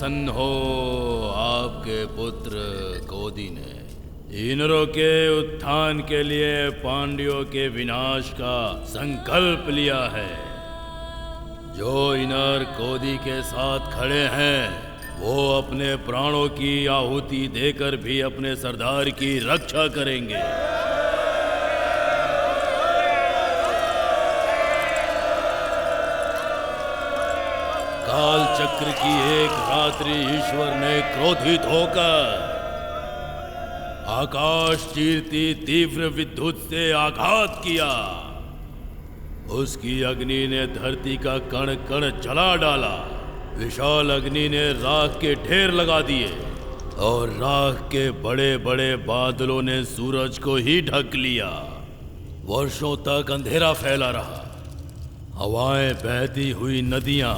प्रसन्न हो आपके पुत्र कोदी ने इनरों के उत्थान के लिए पांड्यों के विनाश का संकल्प लिया है। जो इनर कोदी के साथ खड़े हैं वो अपने प्राणों की आहुति देकर भी अपने सरदार की रक्षा करेंगे। काल चक्र की एक रात्रि ईश्वर ने क्रोधित होकर आकाश चीरती तीव्र विद्युत से आघात किया। उसकी अग्नि ने धरती का कण कण जला डाला। विशाल अग्नि ने राख के ढेर लगा दिए और राख के बड़े बड़े बादलों ने सूरज को ही ढक लिया। वर्षों तक अंधेरा फैला रहा। हवाएं बहती हुई नदियां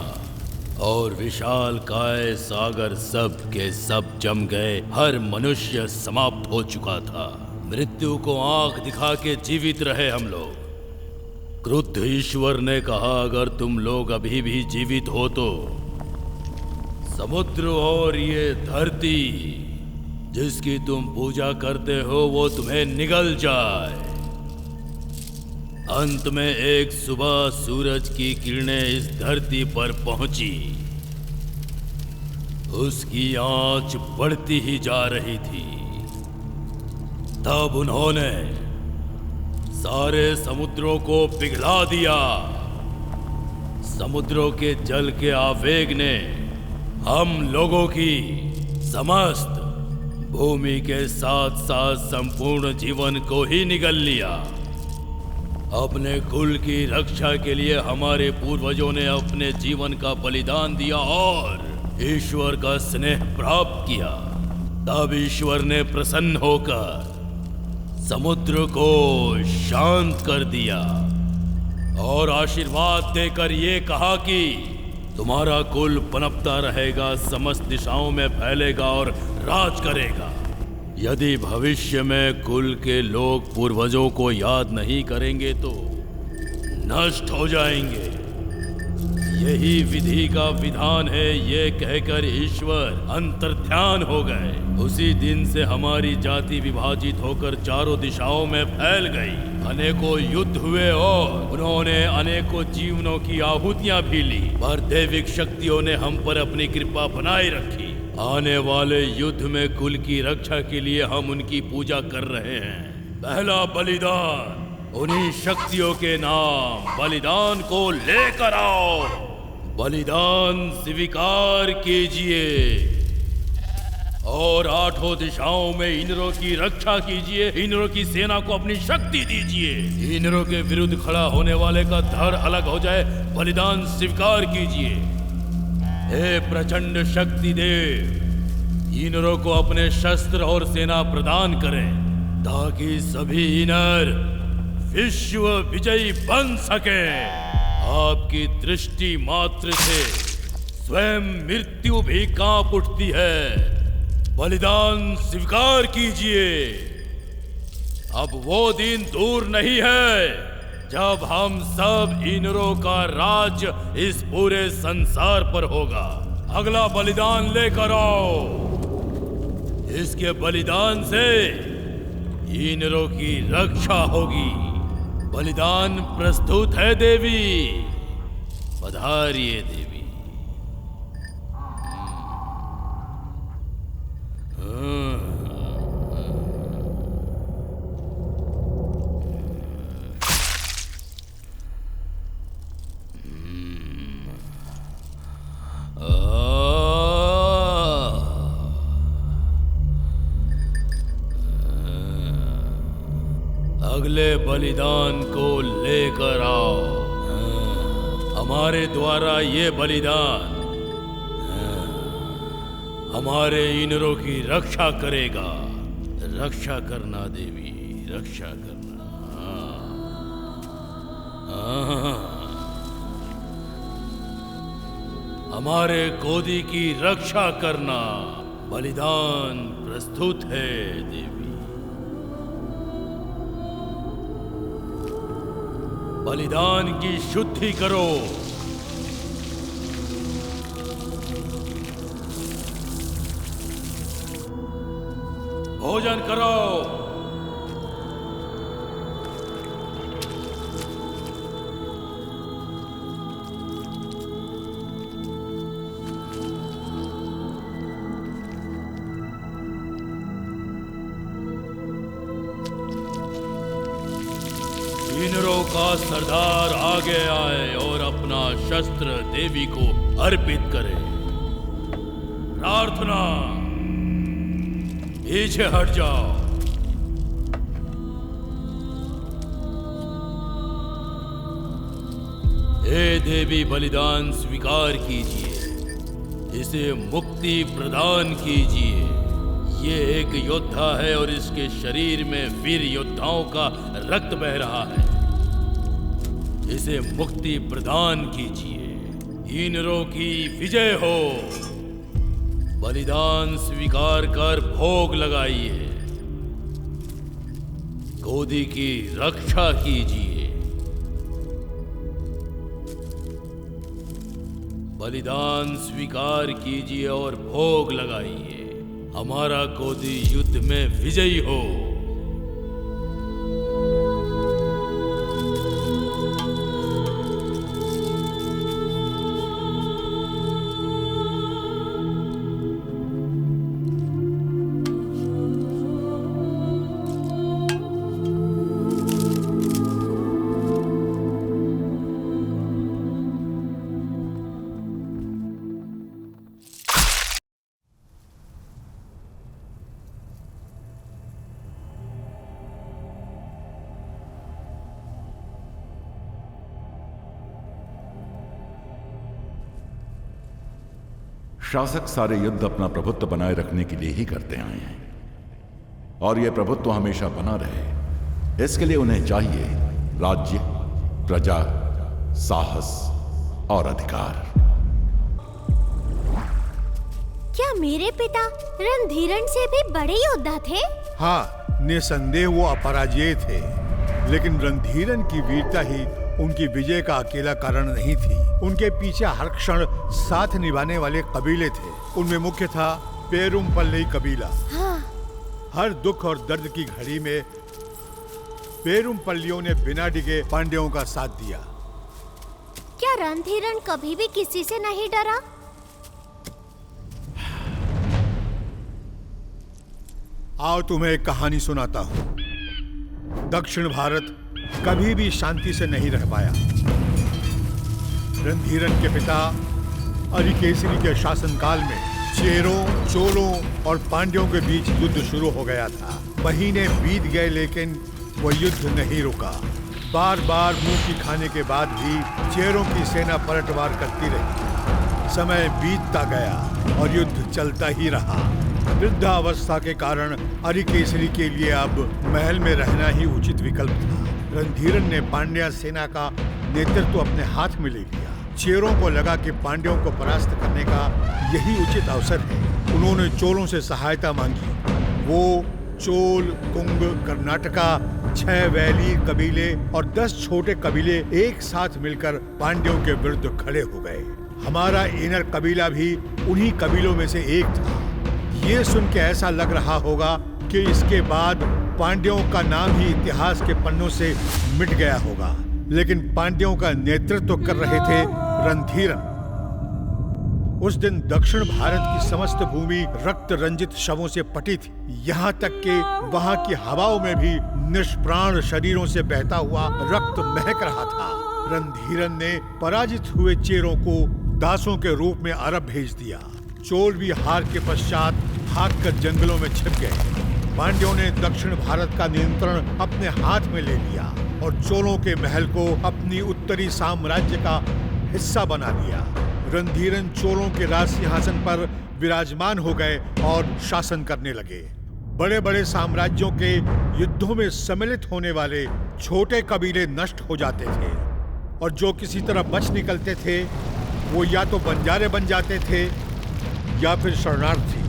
और विशाल काय सागर सब के सब जम गए। हर मनुष्य समाप्त हो चुका था। मृत्यु को आंख दिखा के जीवित रहे हम लोग। क्रुद्ध ईश्वर ने कहा, अगर तुम लोग अभी भी जीवित हो तो समुद्र और ये धरती जिसकी तुम पूजा करते हो वो तुम्हें निगल जाए। अंत में एक सुबह सूरज की किरणें इस धरती पर पहुंची। उसकी आंच बढ़ती ही जा रही थी। तब उन्होंने सारे समुद्रों को पिघला दिया। समुद्रों के जल के आवेग ने हम लोगों की समस्त भूमि के साथ साथ संपूर्ण जीवन को ही निगल लिया। अपने कुल की रक्षा के लिए हमारे पूर्वजों ने अपने जीवन का बलिदान दिया और ईश्वर का स्नेह प्राप्त किया। तब ईश्वर ने प्रसन्न होकर समुद्र को शांत कर दिया और आशीर्वाद देकर ये कहा कि तुम्हारा कुल पनपता रहेगा, समस्त दिशाओं में फैलेगा और राज करेगा। यदि भविष्य में कुल के लोग पूर्वजों को याद नहीं करेंगे तो नष्ट हो जाएंगे। यही विधि का विधान है। ये कहकर ईश्वर अंतर्ध्यान हो गए। उसी दिन से हमारी जाति विभाजित होकर चारों दिशाओं में फैल गई। अनेकों युद्ध हुए और उन्होंने अनेकों जीवनों की आहुतियां भी ली, पर दैविक शक्तियों ने हम पर अपनी कृपा बनाए रखी। आने वाले युद्ध में कुल की रक्षा के लिए हम उनकी पूजा कर रहे हैं। पहला बलिदान उन्हीं शक्तियों के नाम बलिदान को लेकर आओ। बलिदान स्वीकार कीजिए और आठों दिशाओं में इनरों की रक्षा कीजिए। इनरों की सेना को अपनी शक्ति दीजिए। इनरों के विरुद्ध खड़ा होने वाले का धड़ अलग हो जाए। बलिदान स्वीकार कीजिए। हे प्रचंड शक्ति देव, इनरों को अपने शस्त्र और सेना प्रदान करें ताकि सभी इनर विश्व विजयी बन सके। आपकी दृष्टि मात्र से स्वयं मृत्यु भी कांप उठती है। बलिदान स्वीकार कीजिए। अब वो दिन दूर नहीं है जब हम सब इनरों का राज इस पूरे संसार पर होगा। अगला बलिदान लेकर आओ। इसके बलिदान से इनरों की रक्षा होगी। बलिदान प्रस्तुत है देवी। पधारिए देवी। अगले बलिदान को लेकर आओ। हमारे द्वारा ये बलिदान हमारे इनरों की रक्षा करेगा। रक्षा करना देवी, रक्षा करना। हमारे कोदी की रक्षा करना। बलिदान प्रस्तुत है देवी। बलिदान की शुद्धि करो। भोजन करो। किन्नरों का सरदार आगे आए और अपना शस्त्र देवी को अर्पित करे। प्रार्थना, पीछे हट जाओ। हे देवी, बलिदान स्वीकार कीजिए, इसे मुक्ति प्रदान कीजिए। ये एक योद्धा है और इसके शरीर में वीर योद्धाओं का रक्त बह रहा है। इसे मुक्ति प्रदान कीजिए। किन्नरों की विजय हो। बलिदान स्वीकार कर भोग लगाइए। गोदी की रक्षा कीजिए। बलिदान स्वीकार कीजिए और भोग लगाइए। हमारा गोदी युद्ध में विजयी हो। शासक सारे युद्ध अपना प्रभुत्व बनाए रखने के लिए ही करते आए हैं और यह प्रभुत्व हमेशा बना रहे। इसके लिए उन्हें चाहिए राज्य, प्रजा, साहस और अधिकार। क्या मेरे पिता रणधीरन से भी बड़े योद्धा थे? हाँ, निसंदेह वो अपराजेय थे, लेकिन रणधीरन की वीरता ही उनकी विजय का अकेला कारण नहीं थी। उनके पीछे हर क्षण साथ निभाने वाले कबीले थे। उनमें मुख्य था पेरुमपल्ली कबीला। हाँ। हर दुख और दर्द की घड़ी में पेरुमपल्लियों ने बिना डिगे पांड्यों का साथ दिया। क्या रणधीरन कभी भी किसी से नहीं डरा? आओ तुम्हें एक कहानी सुनाता हूँ। दक्षिण भारत कभी भी शांति से नहीं रह पाया। रणधीरन के पिता अरिकेसरी के शासनकाल में चेरों, चोलों और पांड्यों के बीच युद्ध शुरू हो गया था। महीने बीत गए लेकिन वो युद्ध नहीं रुका। बार बार मुंह की खाने के बाद भी चेरों की सेना पलटवार करती रही। समय बीतता गया और युद्ध चलता ही रहा। वृद्धावस्था के कारण अरिकेसरी के लिए अब महल में रहना ही उचित विकल्प था। रणधीरन ने पांड्या सेना का नेतृत्व अपने हाथ में ले लिया। चेरों को लगा कि पांड्यों को परास्त करने का यही उचित अवसर है। उन्होंने चोलों से सहायता मांगी। वो चोल, कुंग, कर्नाटका, 6 वैली कबीले और 10 छोटे कबीले एक साथ मिलकर पांड्यों के विरुद्ध खड़े हो गए। हमारा इनर कबीला भी उन्हीं कबीलों में से एक था। ये सुन के ऐसा लग रहा होगा कि इसके बाद पांड्यों का नाम ही इतिहास के पन्नों से मिट गया होगा, लेकिन पांड्यों का नेतृत्व कर रहे थे रणधीरन। उस दिन दक्षिण भारत की समस्त भूमि रक्त रंजित शवों से पटी थी। यहाँ तक कि वहाँ की हवाओं में भी निष्प्राण शरीरों से बहता हुआ रक्त महक रहा था। रणधीरन ने पराजित हुए चेरों को दासों के रूप में अरब भेज दिया। चोल भी हार के पश्चात भागकर जंगलों में छिप गए। पांड्यों ने दक्षिण भारत का नियंत्रण अपने हाथ में ले लिया और चोलों के महल को अपनी उत्तरी साम्राज्य का हिस्सा बना लिया। रणधीरन चोलों के राज सिंहासन पर विराजमान हो गए और शासन करने लगे। बड़े बड़े साम्राज्यों के युद्धों में सम्मिलित होने वाले छोटे कबीले नष्ट हो जाते थे और जो किसी तरह बच निकलते थे वो या तो बंजारे बन जाते थे या फिर शरणार्थी।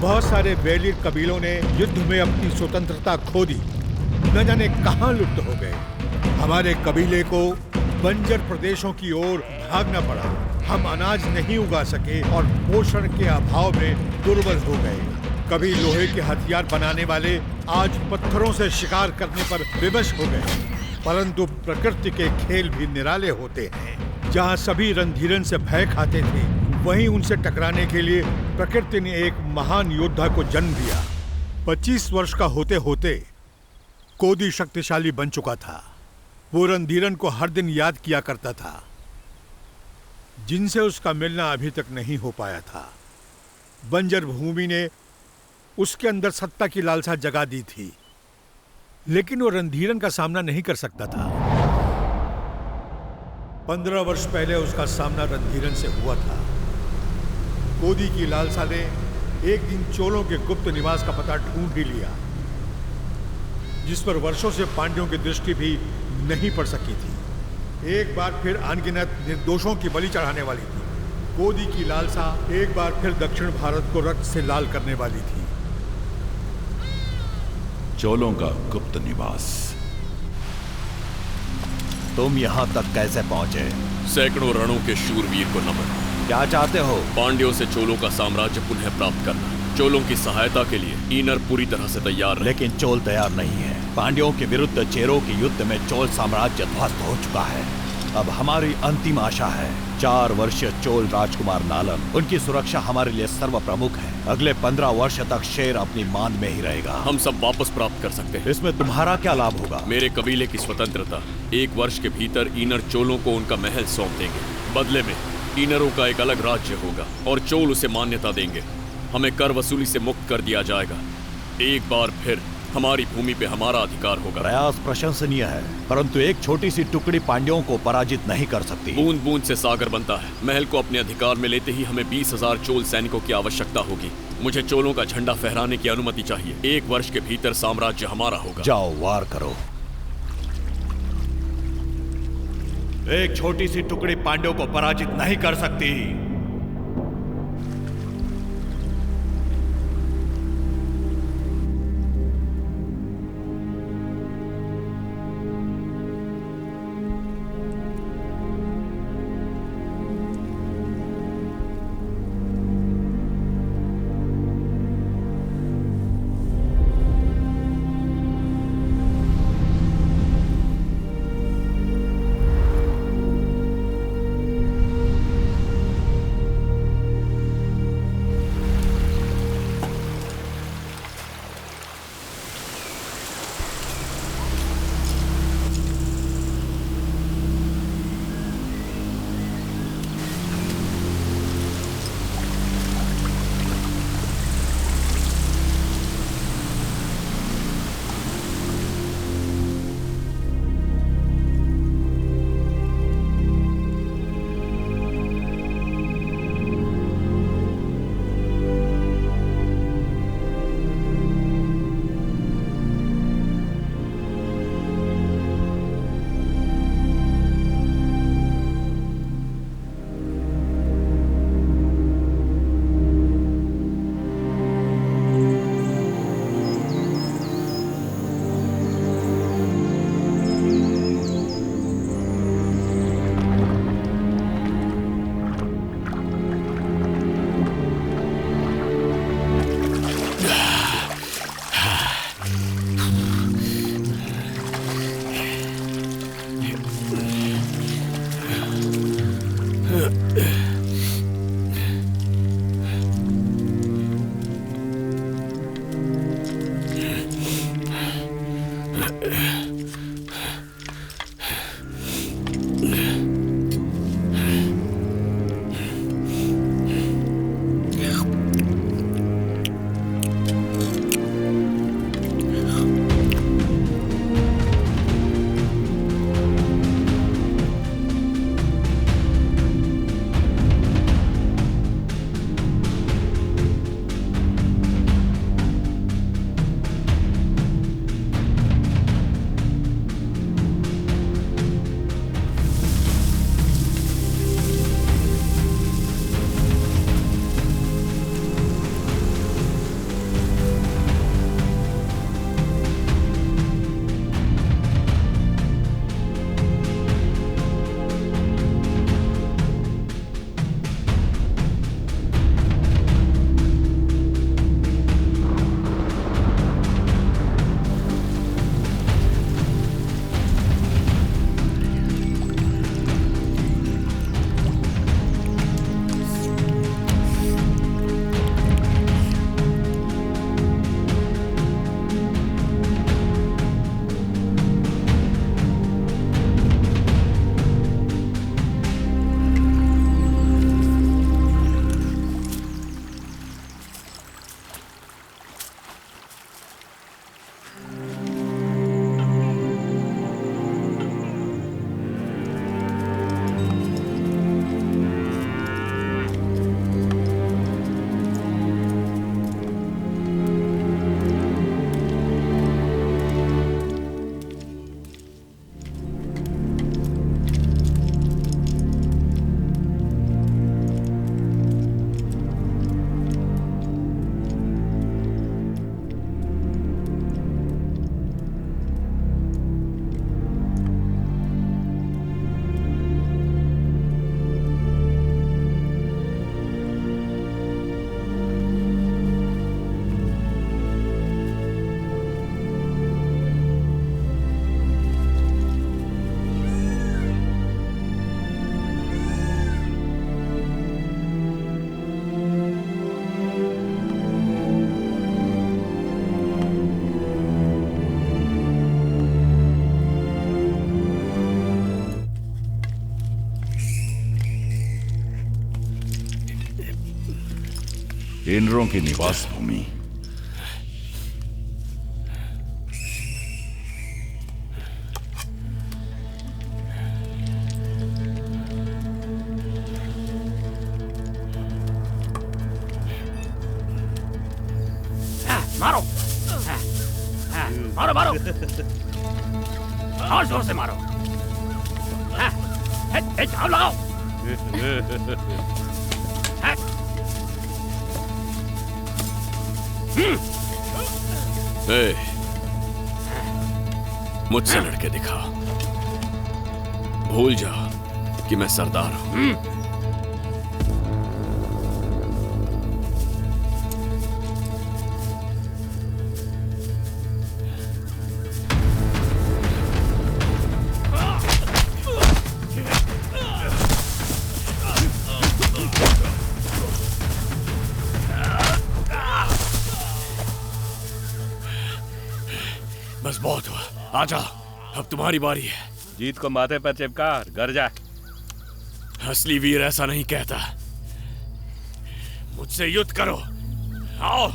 बहुत सारे वैलिर कबीलों ने युद्ध में अपनी स्वतंत्रता खो दी, न जाने कहां लुप्त हो गए। हमारे कबीले को बंजर प्रदेशों की ओर भागना पड़ा। हम अनाज नहीं उगा सके और पोषण के अभाव में दुर्बल हो गए। कभी लोहे के हथियार बनाने वाले आज पत्थरों से शिकार करने पर विवश हो गए। परंतु प्रकृति के खेल भी निराले होते हैं। जहाँ सभी रणधीरन से भय खाते थे, वहीं उनसे टकराने के लिए प्रकृति ने एक महान योद्धा को जन्म दिया। 25 वर्ष का होते होते कोदी शक्तिशाली बन चुका था। वो रणधीरन को हर दिन याद किया करता था, जिनसे उसका मिलना अभी तक नहीं हो पाया था। बंजर भूमि ने उसके अंदर सत्ता की लालसा जगा दी थी, लेकिन वो रणधीरन का सामना नहीं कर सकता था। 15 वर्ष पहले उसका सामना रणधीरन से हुआ था। कोदी की लालसा ने एक दिन चोलों के गुप्त निवास का पता ढूंढ ही लिया, जिस पर वर्षों से पांड्यों की दृष्टि भी नहीं पड़ सकी थी। एक बार फिर अनगिनत निर्दोषों की बलि चढ़ाने वाली थी। कोदी की लालसा एक बार फिर दक्षिण भारत को रक्त से लाल करने वाली थी। चोलों का गुप्त निवास। तुम यहाँ तक कैसे पहुँचे? सैकड़ों रणों के शूरवीर को नमन। क्या चाहते हो? पांड्यों से चोलों का साम्राज्य पुनः प्राप्त करना। चोलों की सहायता के लिए ईनर पूरी तरह से तैयार है। लेकिन चोल तैयार नहीं है। पांड्यों के विरुद्ध चेरों के युद्ध में चोल साम्राज्य ध्वस्त हो चुका है। अब हमारी अंतिम आशा है 4 वर्षीय चोल राजकुमार नालन। उनकी सुरक्षा हमारे लिए सर्व प्रमुख है। अगले 15 वर्ष तक शेर अपनी मांद में ही रहेगा। हम सब वापस प्राप्त कर सकते हैं। इसमें तुम्हारा क्या लाभ होगा? मेरे कबीले की स्वतंत्रता। 1 वर्ष के भीतर ईनर चोलों को उनका महल सौंप देंगे। बदले में ईनरों का एक अलग राज्य होगा और चोल उसे मान्यता देंगे। हमें कर वसूली से मुक्त कर दिया जाएगा। एक बार फिर हमारी भूमि पे हमारा अधिकार होगा। प्रयास प्रशंसनीय है, परंतु एक छोटी सी टुकड़ी पांड्यों को पराजित नहीं कर सकती। बूंद बूंद से सागर बनता है। महल को अपने अधिकार में लेते ही हमें 20,000 चोल सैनिकों की आवश्यकता होगी। मुझे चोलों का झंडा फहराने की अनुमति चाहिए। 1 वर्ष के भीतर साम्राज्य हमारा होगा। जाओ, वार करो। एक छोटी सी टुकड़ी पांड्यों को पराजित नहीं कर सकती। इनरों की निवास भूमि। मारो मारो मारो और जोर से मारो। झाव लगाओ। मुझसे लड़के दिखा, भूल जा कि मैं सरदार हूं। बस बहुत हुआ, आजा, अब तुम्हारी बारी है। जीत को माथे पर चिपका घर जा। असली वीर ऐसा नहीं कहता। मुझसे युद्ध करो, आओ।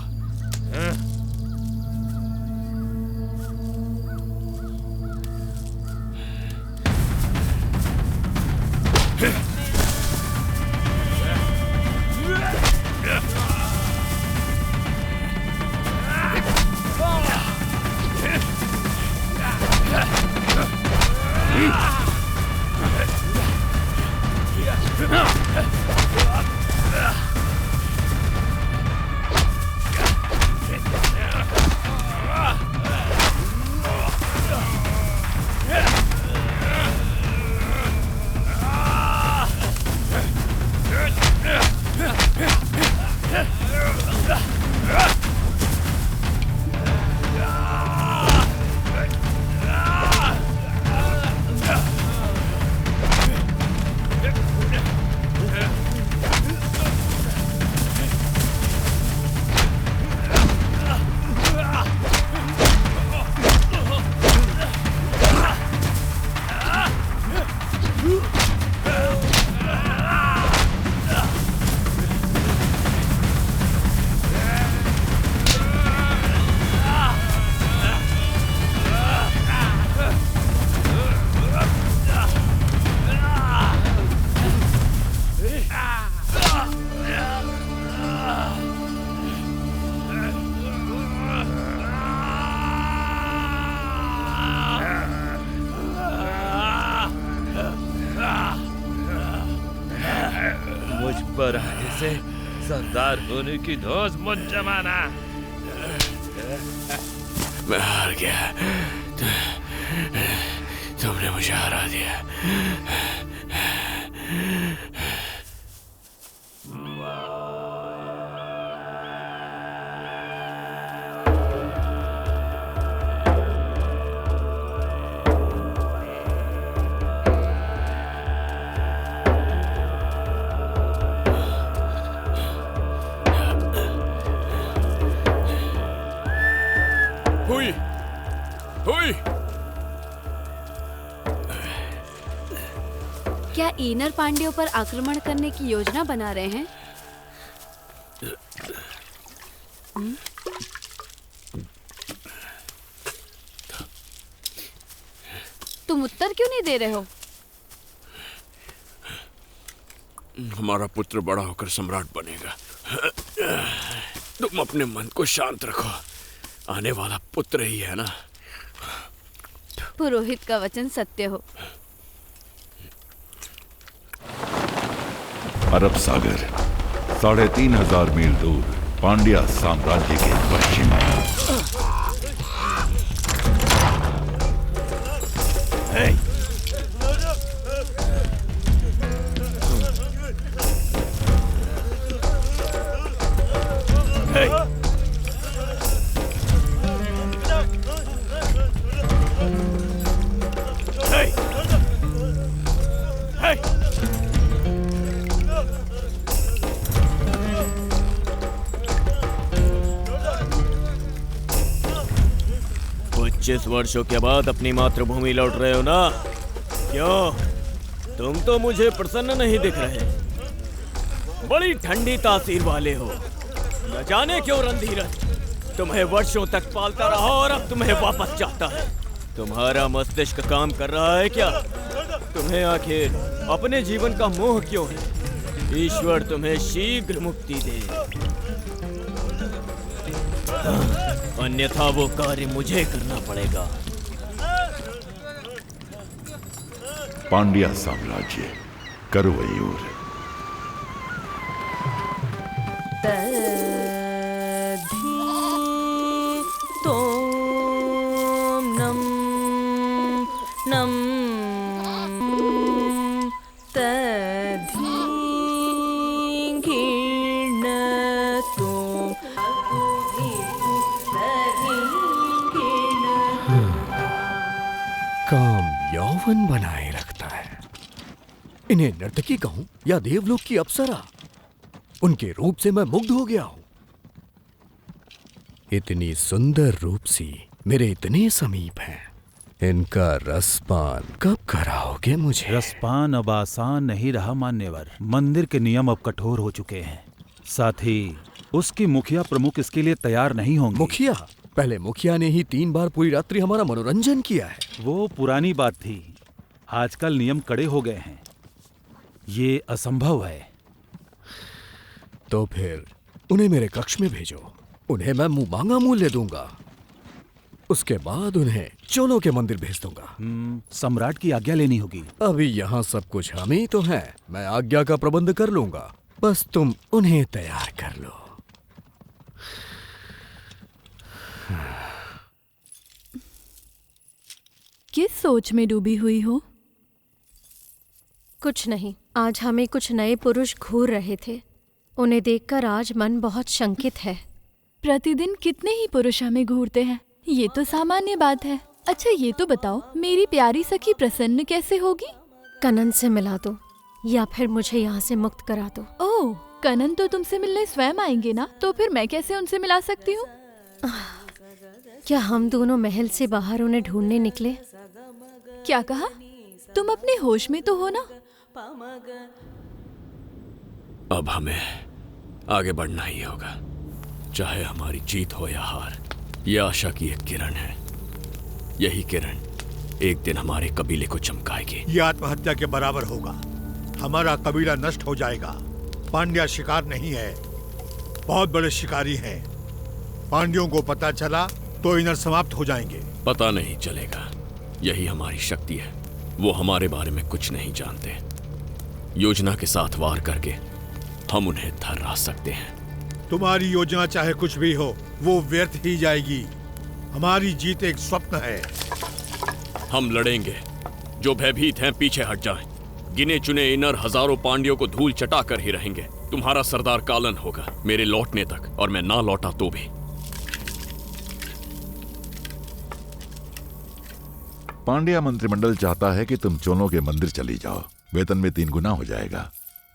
पर ऐसे सरदार होने की धौंस मत जमाना। मैं हार गया, तुमने मुझे हरा दिया। हुई हुई। क्या इनर पांड्यों पर आक्रमण करने की योजना बना रहे हैं? तुम उत्तर क्यों नहीं दे रहे हो? हमारा पुत्र बड़ा होकर सम्राट बनेगा। तुम अपने मन को शांत रखो, आने वाला पुत्र ही है ना। पुरोहित का वचन सत्य हो। अरब सागर 3,500 मील दूर पांड्या साम्राज्य के पश्चिम में। पच्चीस वर्षों के बाद अपनी मातृभूमि लौट रहे हो ना? क्यों, तुम तो मुझे प्रसन्न नहीं दिख रहे, बड़ी ठंडी तासीर वाले हो। न जाने क्यों रणधीरन तुम्हें वर्षों तक पालता रहा और अब तुम्हें वापस चाहता है। तुम्हारा मस्तिष्क काम कर रहा है क्या? तुम्हें आखिर अपने जीवन का मोह क्यों है? ईश्वर तुम्हें शीघ्र मुक्ति दे, अन्यथा वो कार्य मुझे करना पड़ेगा। पांड्या साम्राज्य, करुवैयूर। काम यौवन बनाए रखता है। इन्हें नर्तकी कहूं या देवलोक की अप्सरा, उनके रूप से मैं मुग्ध हो गया हूं। इतनी सुंदर रूपसी मेरे इतने समीप हैं, इनका रसपान कब कराओगे मुझे? रसपान अब आसान नहीं रहा मान्यवर। मंदिर के नियम अब कठोर हो चुके हैं। साथ ही उसकी मुखिया प्रमुख इसके लिए तैयार नहीं होंगे। मुखिया? पहले मुखिया ने ही 3 बार पूरी रात्रि हमारा मनोरंजन किया है। वो पुरानी बात थी, आजकल नियम कड़े हो गए हैं। ये असंभव है। तो फिर उन्हें मेरे कक्ष में भेजो, उन्हें मैं मुंह मांगा मूल्य दूंगा। उसके बाद उन्हें चोलों के मंदिर भेज दूंगा। सम्राट की आज्ञा लेनी होगी। अभी यहाँ सब कुछ हम ही तो हैं। मैं आज्ञा का प्रबंध कर लूंगा, बस तुम उन्हें तैयार कर लो। किस सोच में डूबी हुई हो? कुछ नहीं, आज हमें कुछ नए पुरुष घूर रहे थे। उन्हें देखकर आज मन बहुत शंकित है। प्रतिदिन कितने ही पुरुष हमें घूरते हैं, ये तो सामान्य बात है। अच्छा ये तो बताओ, मेरी प्यारी सखी प्रसन्न कैसे होगी? कनन से मिला दो या फिर मुझे यहाँ से मुक्त करा दो। ओह, कनन तो तुमसे मिलने स्वयं आएंगे ना, तो फिर मैं कैसे उनसे मिला सकती हूँ? क्या हम दोनों महल से बाहर उन्हें ढूंढने निकले? क्या कहा? तुम अपने होश में तो हो ना? अब हमें आगे बढ़ना ही होगा, चाहे हमारी जीत हो या हार। यह आशा की एक किरण है। यही किरण एक दिन हमारे कबीले को चमकाएगी। यह आत्महत्या के बराबर होगा। हमारा कबीला नष्ट हो जाएगा। पांड्या शिकार नहीं है, बहुत बड़े शिकारी हैं। पांड्यों को पता चला तो इनर समाप्त हो जाएंगे। पता नहीं चलेगा, यही हमारी शक्ति है। वो हमारे बारे में कुछ नहीं जानते। योजना के साथ वार करके हम उन्हें थर्रा सकते हैं। तुम्हारी योजना चाहे कुछ भी हो, वो व्यर्थ ही जाएगी। हमारी जीत एक स्वप्न है। हम लड़ेंगे। जो भयभीत हैं पीछे हट जाएं। गिने चुने इनर हजारों पांड्यों को धूल चटा कर ही रहेंगे। तुम्हारा सरदार कालन होगा मेरे लौटने तक, और मैं ना लौटा तो भी। पांड्या मंत्रिमंडल चाहता है कि तुम चोलों के मंदिर चली जाओ। वेतन में 3 गुना हो जाएगा।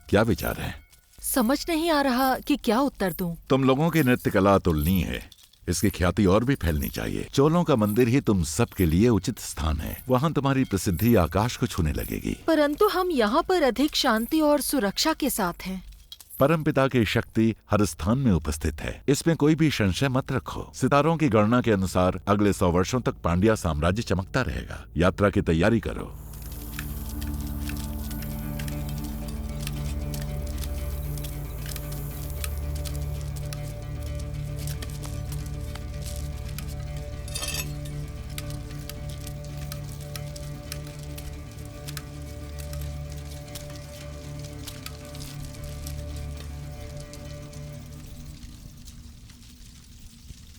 क्या विचार है? समझ नहीं आ रहा कि क्या उत्तर दूं। तुम लोगों की नृत्य कला अतुलनीय है। इसकी ख्याति और भी फैलनी चाहिए। चोलों का मंदिर ही तुम सबके लिए उचित स्थान है। वहाँ तुम्हारी प्रसिद्धि आकाश को छूने लगेगी। परंतु हम यहाँ पर अधिक शांति और सुरक्षा के साथ हैं। परमपिता की शक्ति हर स्थान में उपस्थित है, इसमें कोई भी संशय मत रखो। सितारों की गणना के अनुसार अगले 100 वर्षों तक पांड्या साम्राज्य चमकता रहेगा। यात्रा की तैयारी करो।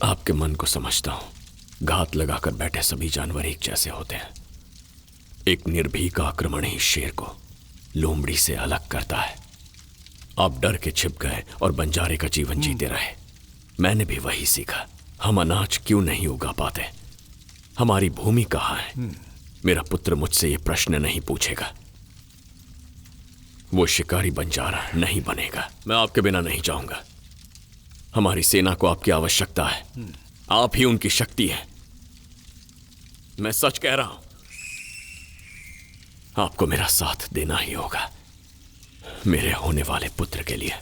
आपके मन को समझता हूं। घात लगाकर बैठे सभी जानवर एक जैसे होते हैं। एक निर्भीक आक्रमण ही शेर को लोमड़ी से अलग करता है। आप डर के छिप गए और बंजारे का जीवन जीते रहे। मैंने भी वही सीखा। हम अनाज क्यों नहीं उगा पाते? हमारी भूमि कहाँ है? मेरा पुत्र मुझसे ये प्रश्न नहीं पूछेगा। वो शिकारी बंजारा नहीं बनेगा। मैं आपके बिना नहीं जाऊंगा। हमारी सेना को आपकी आवश्यकता है। आप ही उनकी शक्ति है। मैं सच कह रहा हूं। आपको मेरा साथ देना ही होगा, मेरे होने वाले पुत्र के लिए।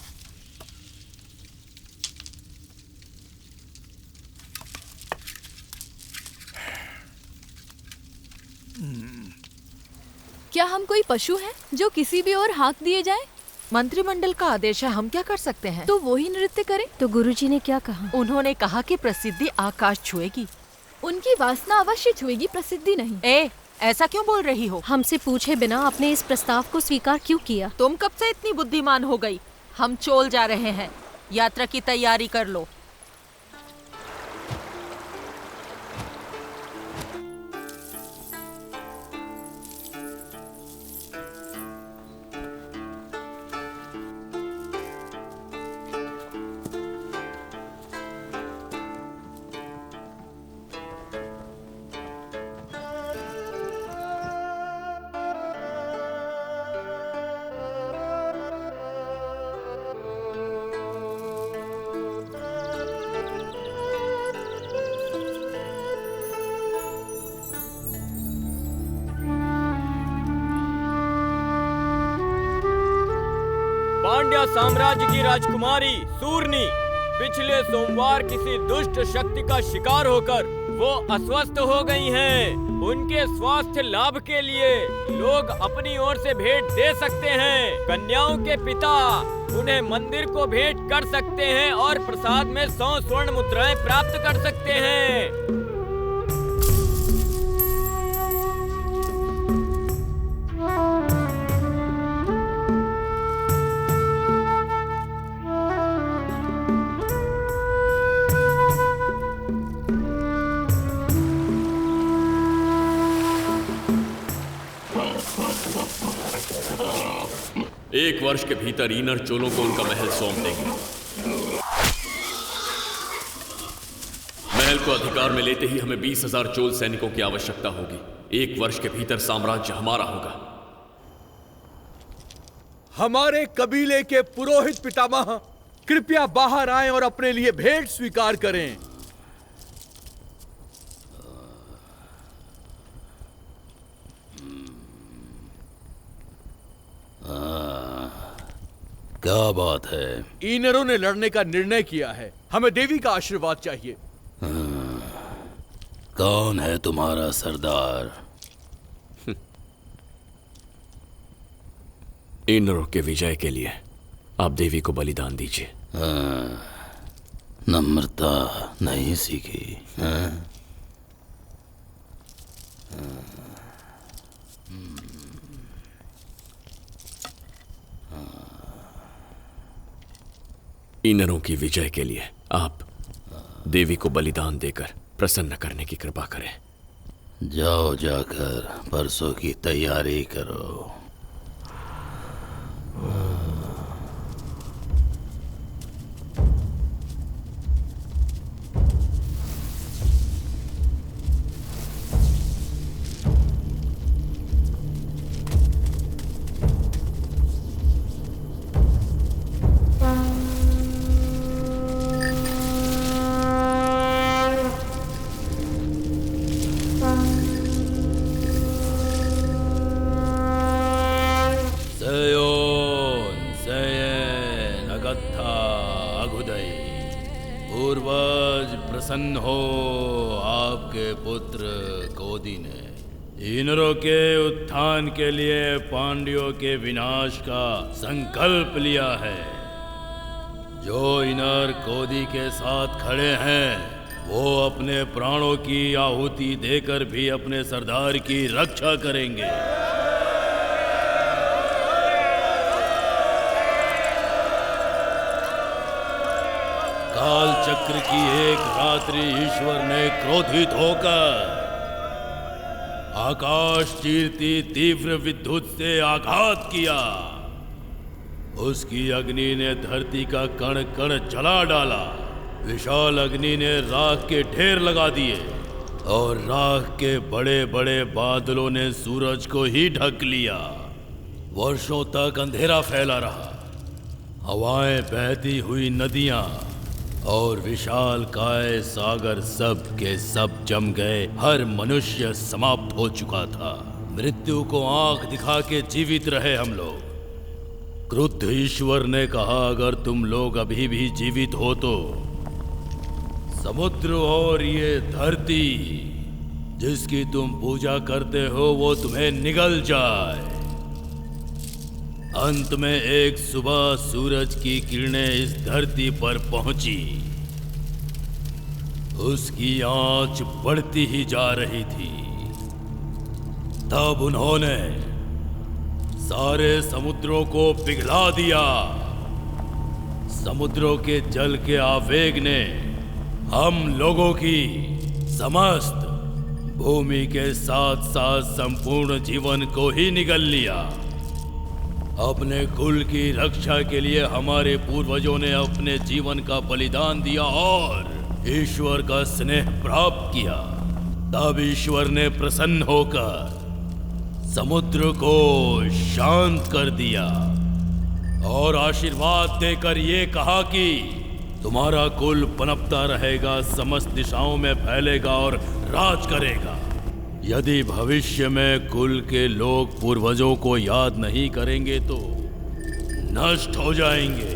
क्या हम कोई पशु हैं जो किसी भी ओर हाँक दिए जाएं? मंत्रिमंडल का आदेश है, हम क्या कर सकते हैं? तो वो ही नृत्य करें। तो गुरुजी ने क्या कहा? उन्होंने कहा कि प्रसिद्धि आकाश छुएगी। उनकी वासना अवश्य छुएगी, प्रसिद्धि नहीं। ऐसा क्यों बोल रही हो? हमसे पूछे बिना आपने इस प्रस्ताव को स्वीकार क्यों किया? तुम कब से इतनी बुद्धिमान हो गई? हम चोल जा रहे हैं, यात्रा की तैयारी कर लो। पांड्या साम्राज्य की राजकुमारी सूर्णी पिछले सोमवार किसी दुष्ट शक्ति का शिकार होकर वो अस्वस्थ हो गई हैं। उनके स्वास्थ्य लाभ के लिए लोग अपनी ओर से भेंट दे सकते हैं। कन्याओं के पिता उन्हें मंदिर को भेंट कर सकते हैं और प्रसाद में 100 स्वर्ण मुद्राएं प्राप्त कर सकते हैं। एक वर्ष के भीतर ईनर चोलों को उनका महल सौंप देंगे। महल को अधिकार में लेते ही हमें 20,000 चोल सैनिकों की आवश्यकता होगी। एक वर्ष के भीतर साम्राज्य हमारा होगा। हमारे कबीले के पुरोहित पितामह कृपया बाहर आएं और अपने लिए भेंट स्वीकार करें। क्या बात है? ईनरों ने लड़ने का निर्णय किया है। हमें देवी का आशीर्वाद चाहिए। कौन है तुम्हारा सरदार? ईनरों के विजय के लिए आप देवी को बलिदान दीजिए। नम्रता नहीं सीखी? ईनरों की विजय के लिए आप देवी को बलिदान देकर प्रसन्न करने की कृपा करें। जाओ, जाकर परसों की तैयारी करो। प्रसन्न हो, आपके पुत्र कोदी ने ईनरों के उत्थान के लिए पांड्यों के विनाश का संकल्प लिया है। जो ईनर कोदी के साथ खड़े हैं वो अपने प्राणों की आहुति देकर भी अपने सरदार की रक्षा करेंगे। काल चक्र की एक रात्रि ईश्वर ने क्रोधित होकर आकाश चीरती तीव्र विद्युत से आघात किया। उसकी अग्नि ने धरती का कण कण जला डाला। विशाल अग्नि ने राख के ढेर लगा दिए और राख के बड़े बड़े बादलों ने सूरज को ही ढक लिया। वर्षों तक अंधेरा फैला रहा। हवाएं, बहती हुई नदियां और विशाल काय सागर सब के सब जम गए। हर मनुष्य समाप्त हो चुका था। मृत्यु को आंख दिखा के जीवित रहे हम लोग। क्रुद्ध ईश्वर ने कहा, अगर तुम लोग अभी भी जीवित हो तो समुद्र और ये धरती जिसकी तुम पूजा करते हो वो तुम्हें निगल जाए। अंत में एक सुबह सूरज की किरणें इस धरती पर पहुंची। उसकी आंच बढ़ती ही जा रही थी। तब उन्होंने सारे समुद्रों को पिघला दिया। समुद्रों के जल के आवेग ने हम लोगों की समस्त भूमि के साथ साथ संपूर्ण जीवन को ही निगल लिया। अपने कुल की रक्षा के लिए हमारे पूर्वजों ने अपने जीवन का बलिदान दिया और ईश्वर का स्नेह प्राप्त किया। तब ईश्वर ने प्रसन्न होकर समुद्र को शांत कर दिया और आशीर्वाद देकर ये कहा कि तुम्हारा कुल पनपता रहेगा, समस्त दिशाओं में फैलेगा और राज करेगा। यदि भविष्य में कुल के लोग पूर्वजों को याद नहीं करेंगे तो नष्ट हो जाएंगे।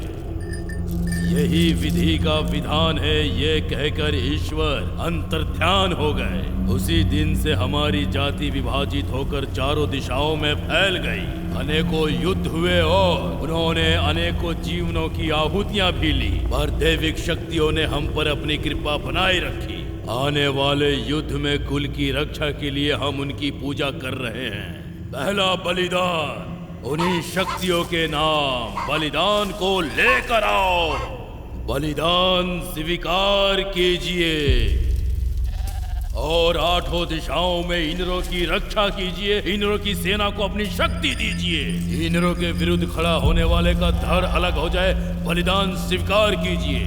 यही विधि का विधान है। ये कहकर ईश्वर अंतर्ध्यान हो गए। उसी दिन से हमारी जाति विभाजित होकर चारों दिशाओं में फैल गई। अनेकों युद्ध हुए और उन्होंने अनेकों जीवनों की आहुतियां भी ली, पर दैविक शक्तियों ने हम पर अपनी कृपा बनाए रखी। आने वाले युद्ध में कुल की रक्षा के लिए हम उनकी पूजा कर रहे हैं। पहला बलिदान उन्हीं शक्तियों के नाम बलिदान को लेकर आओ। बलिदान स्वीकार कीजिए और आठों दिशाओं में इंद्रों की रक्षा कीजिए। इंद्रों की सेना को अपनी शक्ति दीजिए। इंद्रों के विरुद्ध खड़ा होने वाले का धड़ अलग हो जाए। बलिदान स्वीकार कीजिए।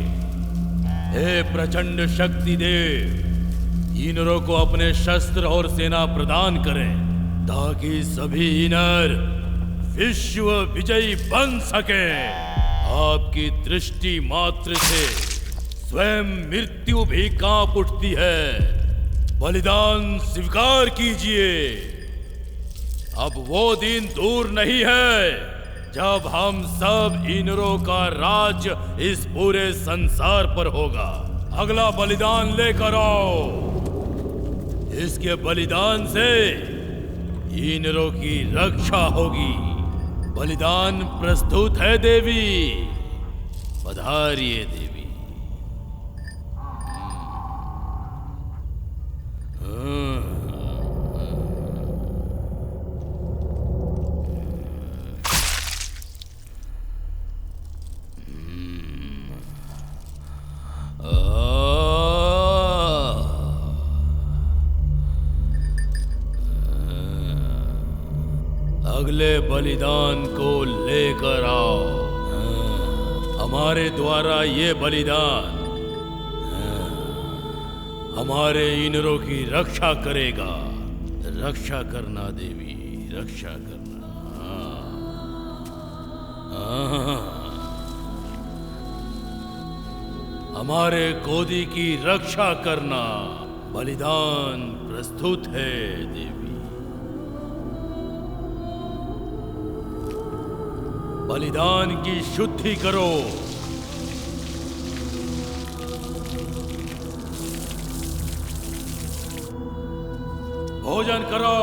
हे प्रचंड शक्ति देव, इंद्रों को अपने शस्त्र और सेना प्रदान करें ताकि सभी इंद्र विश्व विजयी बन सके। आपकी दृष्टि मात्र से स्वयं मृत्यु भी कांप उठती है। बलिदान स्वीकार कीजिए। अब वो दिन दूर नहीं है जब हम सब इंद्रों का राज्य इस पूरे संसार पर होगा। अगला बलिदान लेकर आओ। इसके बलिदान से इंद्रों की रक्षा होगी। बलिदान प्रस्तुत है देवी। पधारिए देवी। अगले बलिदान को लेकर आओ। हमारे द्वारा ये बलिदान हमारे इंद्रों की रक्षा करेगा। रक्षा करना देवी, रक्षा करना। हमारे गोदी की रक्षा करना। बलिदान प्रस्तुत है देवी। बलिदान की शुद्धि करो। भोजन करो।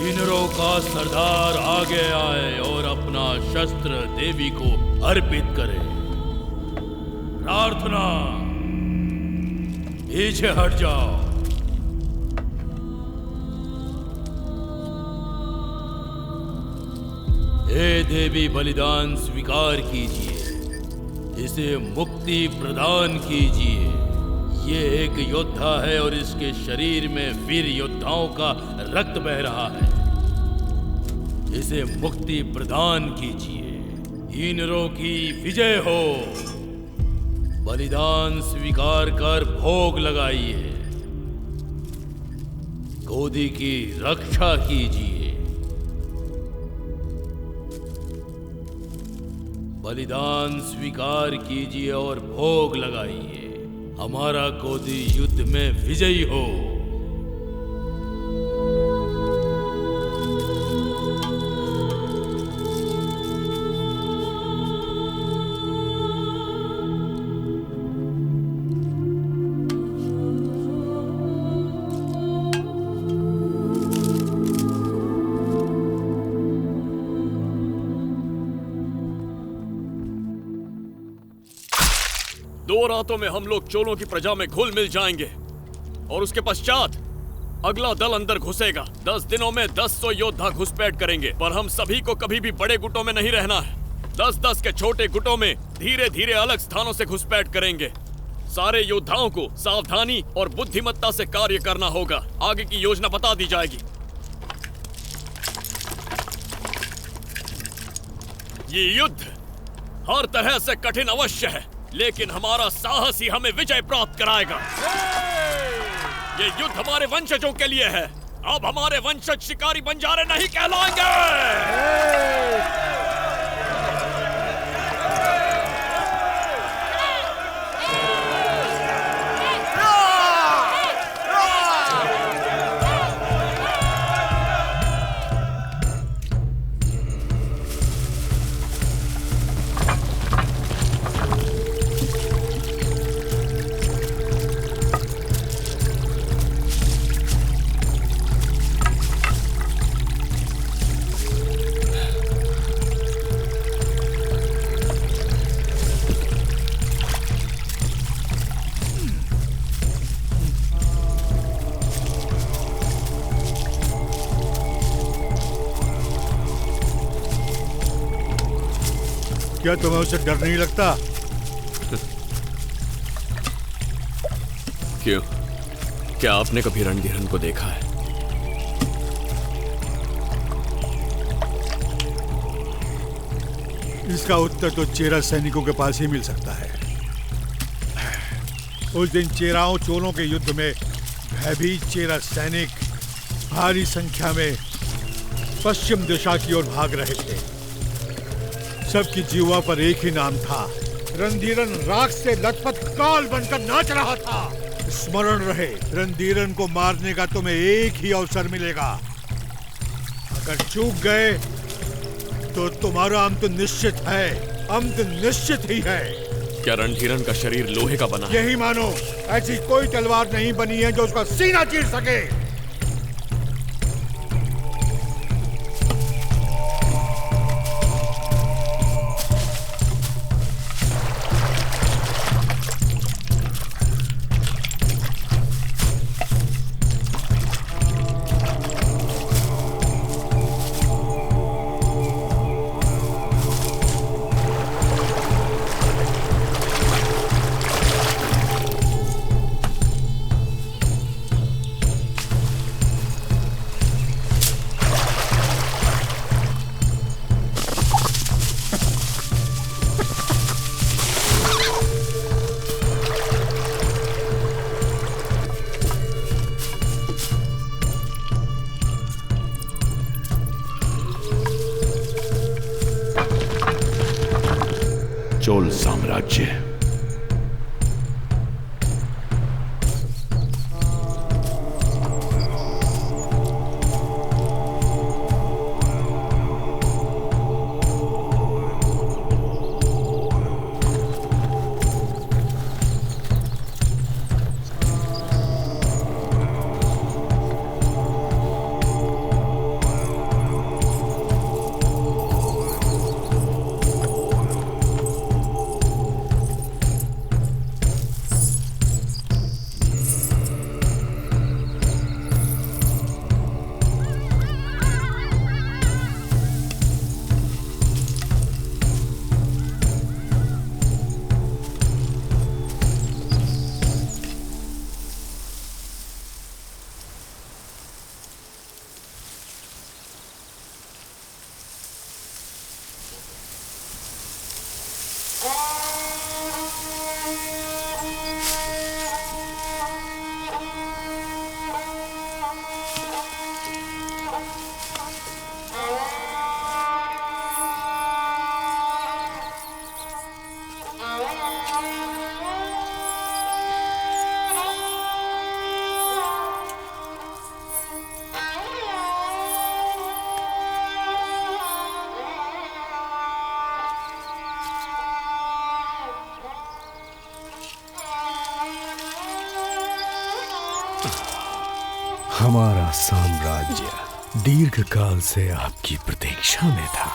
इंद्रों का सरदार आगे आए और अपना शस्त्र देवी को अर्पित करे। प्रार्थना, पीछे हट जाओ। हे देवी, बलिदान स्वीकार कीजिए। इसे मुक्ति प्रदान कीजिए। ये एक योद्धा है और इसके शरीर में वीर योद्धाओं का रक्त बह रहा है। इसे मुक्ति प्रदान कीजिए। इंद्रों की विजय हो। बलिदान स्वीकार कर भोग लगाइए। गोदी की रक्षा कीजिए। बलिदान स्वीकार कीजिए और भोग लगाइए। हमारा गोदी युद्ध में विजयी हो। दो रातों में हम लोग चोलों की प्रजा में घुल मिल जाएंगे और उसके पश्चात अगला दल अंदर घुसेगा। 10 दिनों में 10 योद्धा घुसपैठ करेंगे, पर हम सभी को कभी भी बड़े गुटों में नहीं रहना है। 10-10 के छोटे गुटों में धीरे धीरे अलग स्थानों से घुसपैठ करेंगे। सारे योद्धाओं को सावधानी और बुद्धिमत्ता से कार्य करना होगा। आगे की योजना बता दी जाएगी। ये युद्ध हर तरह से कठिन अवश्य है, लेकिन हमारा साहस ही हमें विजय प्राप्त कराएगा। ये युद्ध हमारे वंशजों के लिए है। अब हमारे वंशज शिकारी बंजारे नहीं कहलाएंगे। क्या तुम्हें उसे डर नहीं लगता? क्यों? क्या आपने कभी रणधीरन को देखा है? इसका उत्तर तो चेरा सैनिकों के पास ही मिल सकता है। उस दिन चेराओं चोलों के युद्ध में भयभीत चेरा सैनिक भारी संख्या में पश्चिम दिशा की ओर भाग रहे थे। सबकी जीवा पर एक ही नाम था, रणधीरन राख से लथपथ काल बनकर नाच रहा था। स्मरण रहे, रणधीरन को मारने का तुम्हें एक ही अवसर मिलेगा। अगर चूक गए तो तुम्हारा अंत निश्चित है। अंत निश्चित ही है। क्या रणधीरन का शरीर लोहे का बना है? यही मानो। ऐसी कोई तलवार नहीं बनी है जो उसका सीना चीर सके। चोल साम्राज्य हमारा साम्राज्य दीर्घ काल से आपकी प्रतीक्षा में था।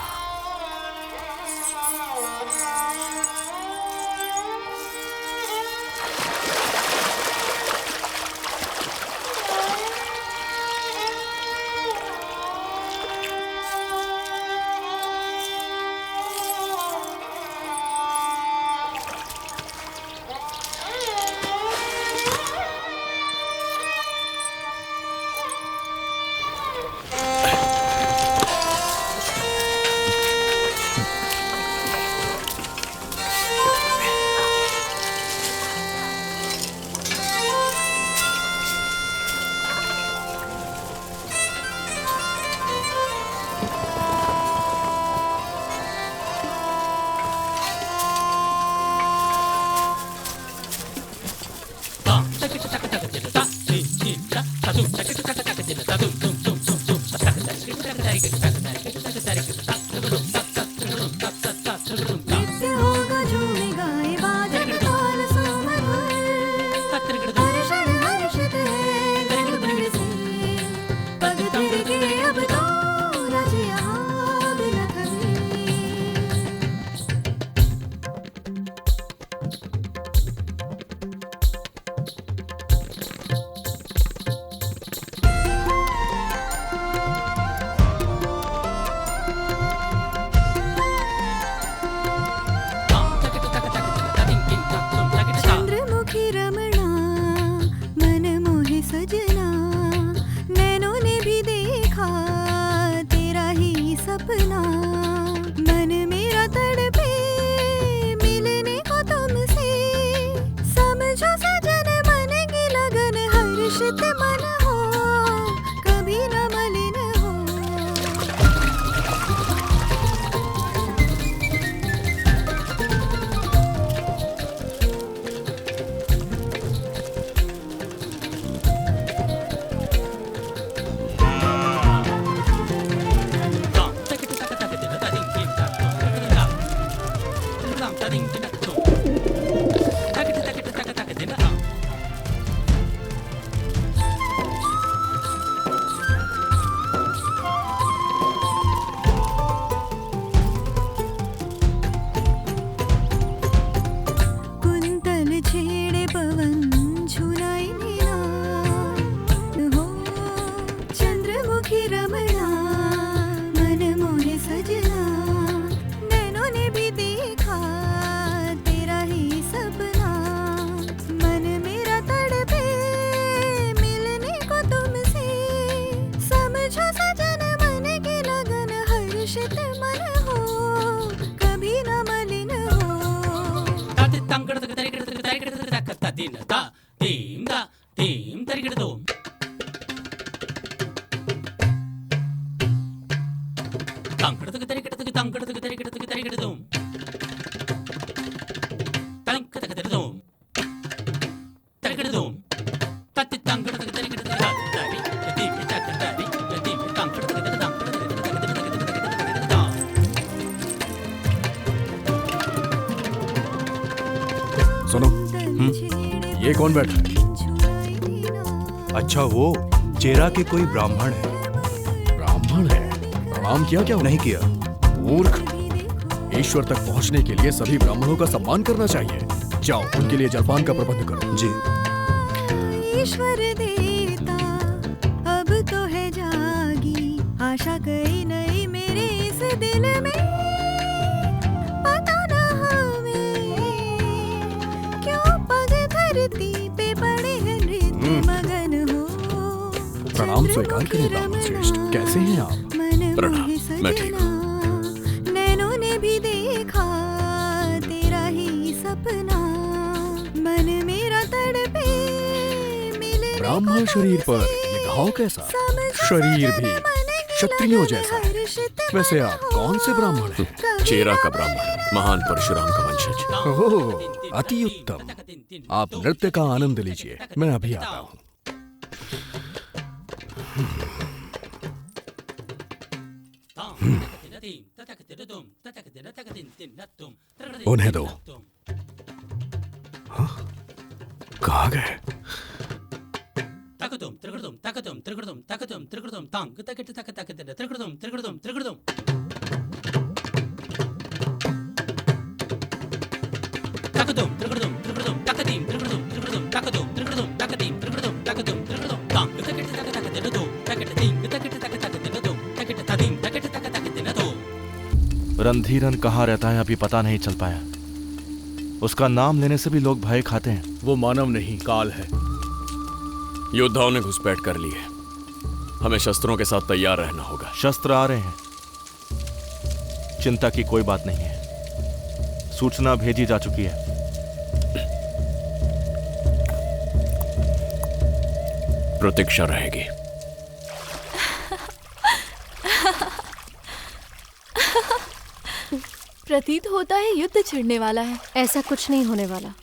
सुनो, ये कौन बैठा है? अच्छा, वो चेरा के कोई ब्राह्मण है। ब्राह्मण है? प्रणाम किया क्या? नहीं किया। मूर्ख, ईश्वर तक पहुंचने के लिए सभी ब्राह्मणों का सम्मान करना चाहिए। जाओ, उनके लिए जलपान का प्रबंध करो। जी। ईश्वर देता अब तो है जागी आशा कई नई मेरे इस दिल में, पता ना हमें क्यों पग धरती पे पड़े हैं नृत्य मगन हो। प्रणाम स्वीकार करें ब्राह्मण श्रेष्ठ, कैसे हैं आप? प्रणाम, मैं ठीक हूँ। नैनों ने भी देखा तेरा ही सपना, मन मेरा तड़पे मिले। ब्राह्मण शरीर पर ये घाव कैसा? शरीर भी क्षत्रियों जैसा है। वैसे आप कौन से ब्राह्मण हैं? चेरा का ब्राह्मण, महान परशुराम का वंशज। ओह, अति उत्तम। आप नृत्य का आनंद लीजिए, मैं अभी आता हूँ। उन्हें दो। हाँ? कहाँ गए? त्रिकृतम तकतम त्रिकृतम तांग तकट तक तकत त्रिकृतम त्रिकृतम त्रिकृतम तकतम त्रिकृतम त्रिकृतम तकतीम त्रिकृतम त्रिकृतम तकतम त्रिकृतम तकतीम त्रिकृतम तकतम त्रिकृतम तांग तकट तक तकत दो तकट तीन तकट तक तकत दो तकट तदीम तकट तक तकत दो। रणधीरन कहाँ रहता है अभी पता नहीं चल पाया। उसका नाम लेने से भी लोग भय खाते हैं। वो मानव नहीं, काल है। योद्धाओं ने घुसपैठ कर ली है। हमें शस्त्रों के साथ तैयार रहना होगा। शस्त्र आ रहे हैं, चिंता की कोई बात नहीं है। सूचना भेजी जा चुकी है। प्रतीक्षा रहेगी। प्रतीत होता है युद्ध छिड़ने वाला है। ऐसा कुछ नहीं होने वाला।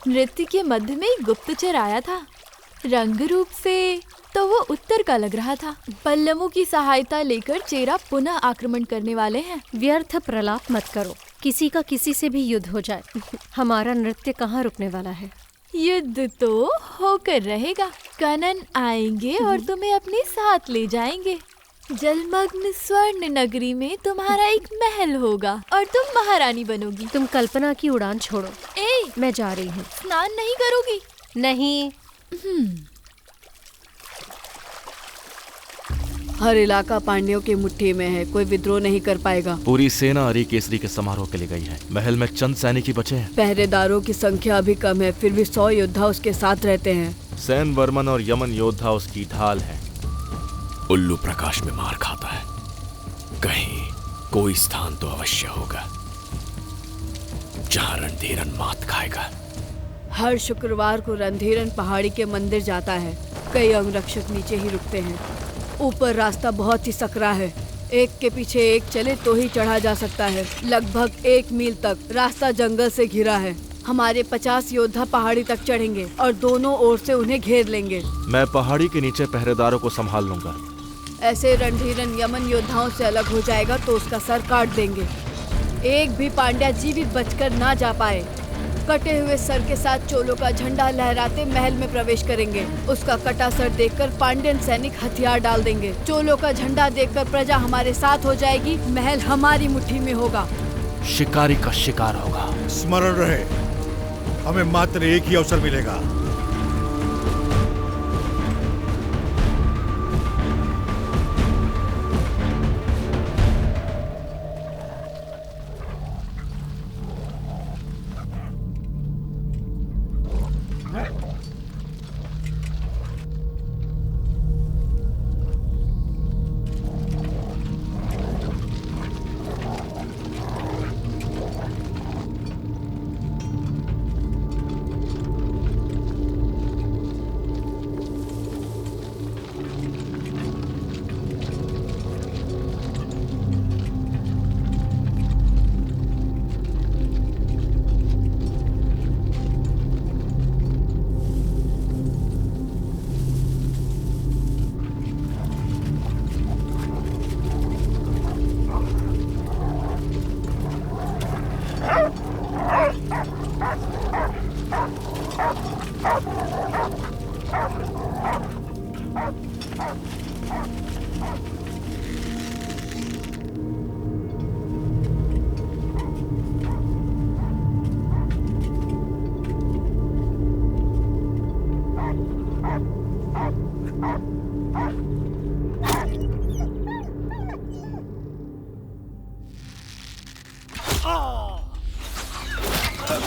नृत्य के मध्य में एक गुप्तचर आया था। रंग रूप से तो वो उत्तर का लग रहा था। पल्लवों की सहायता लेकर चेरा पुनः आक्रमण करने वाले हैं। व्यर्थ प्रलाप मत करो, किसी का किसी से भी युद्ध हो जाए, हमारा नृत्य कहाँ रुकने वाला है। युद्ध तो होकर रहेगा। कनन आएंगे और तुम्हें अपने साथ ले जाएंगे। जलमग्न स्वर्ण नगरी में तुम्हारा एक महल होगा और तुम महारानी बनोगी। तुम कल्पना की उड़ान छोड़ो। मैं जा रही हूँ। स्नान नहीं करोगी? नहीं। हर इलाका पांड्यों की मुट्ठी में है, कोई विद्रोह नहीं कर पाएगा। पूरी सेना हरी केसरी के समारोह के लिए गई है। महल में चंद सैनिक ही बचे हैं। पहरेदारों की संख्या अभी कम है, फिर भी 100 योद्धा उसके साथ रहते हैं। सैन वर्मन और यमन योद्धा उसकी ढाल है। उल्लू प्रकाश में मार खाता है, कहीं कोई स्थान तो अवश्य होगा जहां रणधीरन मात खाएगा। हर शुक्रवार को रणधीरन पहाड़ी के मंदिर जाता है। कई अंगरक्षक नीचे ही रुकते हैं। ऊपर रास्ता बहुत ही सकरा है, एक के पीछे एक चले तो ही चढ़ा जा सकता है। लगभग 1 मील तक रास्ता जंगल से घिरा है। हमारे 50 योद्धा पहाड़ी तक चढ़ेंगे और दोनों ओर से उन्हें घेर लेंगे। मैं पहाड़ी के नीचे पहरेदारों को संभाल लूंगा। ऐसे रणधीरन यमन योद्धाओं से अलग हो जाएगा तो उसका सर काट देंगे। एक भी पांड्या जीवित बचकर ना जा पाए। कटे हुए सर के साथ चोलों का झंडा लहराते महल में प्रवेश करेंगे। उसका कटा सर देखकर पांड्यन सैनिक हथियार डाल देंगे। चोलों का झंडा देखकर प्रजा हमारे साथ हो जाएगी। महल हमारी मुट्ठी में होगा। शिकारी का शिकार होगा। स्मरण रहे, हमें मात्र एक ही अवसर मिलेगा।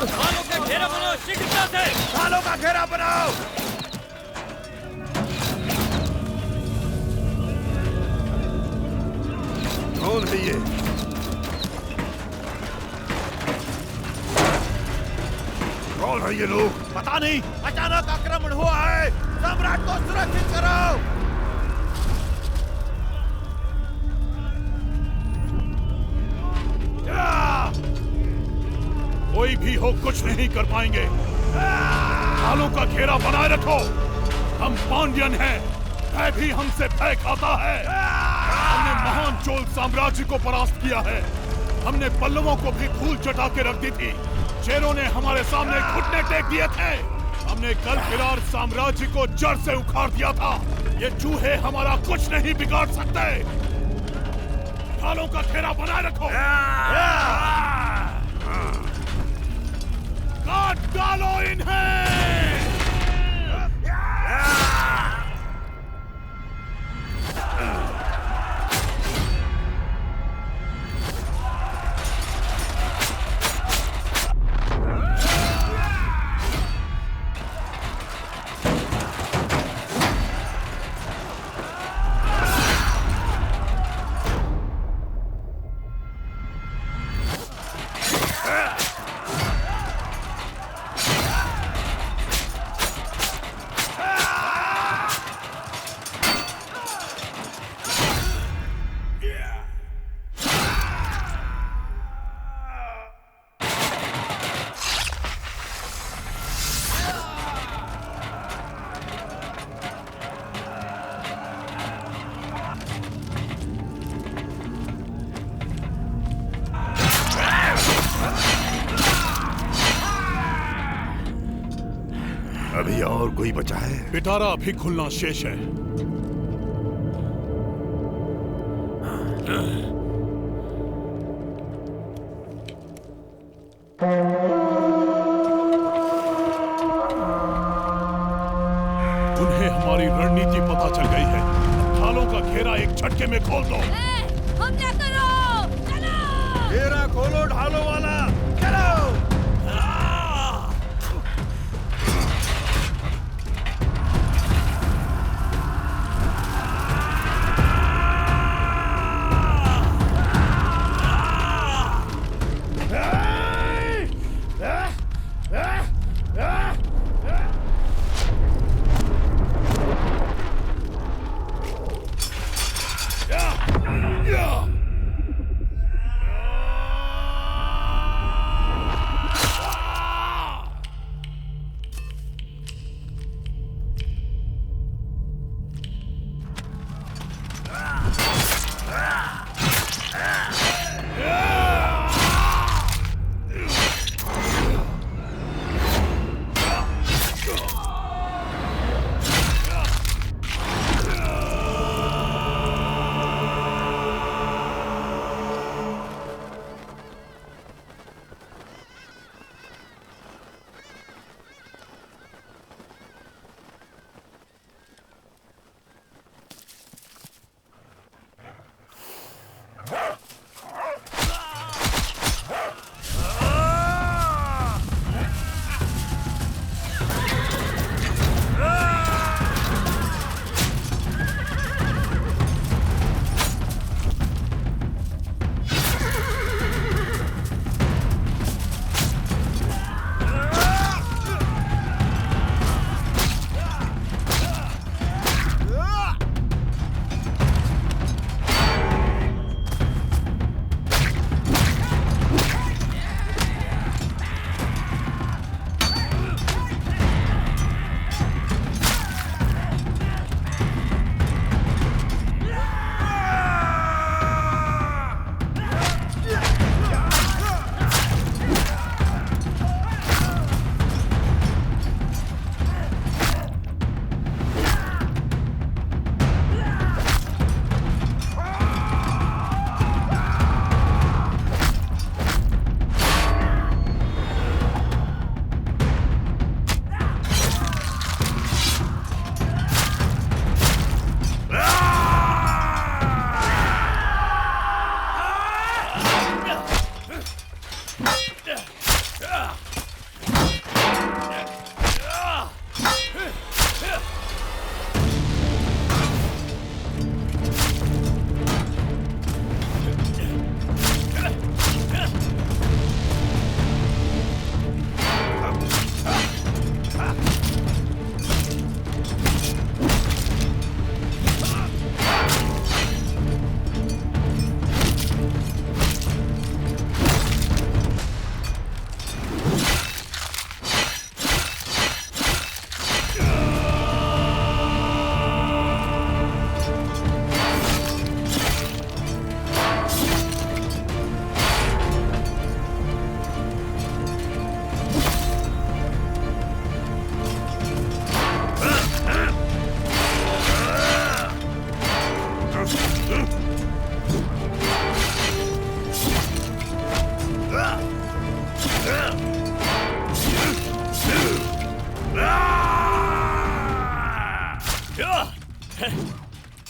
भालों का घेरा बनाओ, शीघ्रता से भालों का घेरा बनाओ। कौन है ये? कौन है ये लोग? पता नहीं, अचानक आक्रमण हुआ है। सम्राट को सुरक्षित करो। कोई भी हो कुछ नहीं कर पाएंगे। भालों का घेरा बनाए रखो। हम पांड्यन हैं, भय भी हमसे भय खाता है। हमने महान चोल साम्राज्य को परास्त किया है। हमने पल्लवों को भी धूल चटा के रख दी थी। चेरों ने हमारे सामने घुटने टेक दिए थे। हमने कल फिरार साम्राज्य को जड़ से उखाड़ दिया था। ये चूहे हमारा कुछ नहीं बिगाड़ सकते। ढालों का घेरा बनाए रखो। काट डालो इन्हें। अभी और कोई बचा है? पिटारा अभी खुलना शेष है। उन्हें हमारी रणनीति पता चल गई है। ढालों का घेरा एक झटके में खोल दो। हमला करो, चलो। घेरा खोलो ढालों वाला, चलो।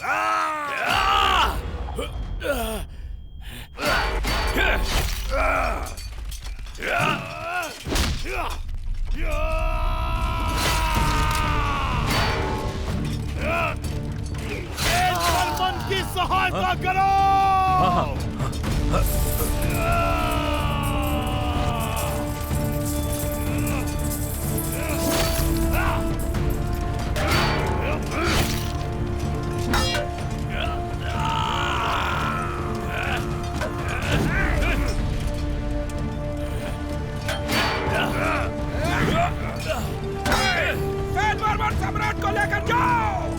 मन की सहायता करो। सम्राट को लेकर जाओ।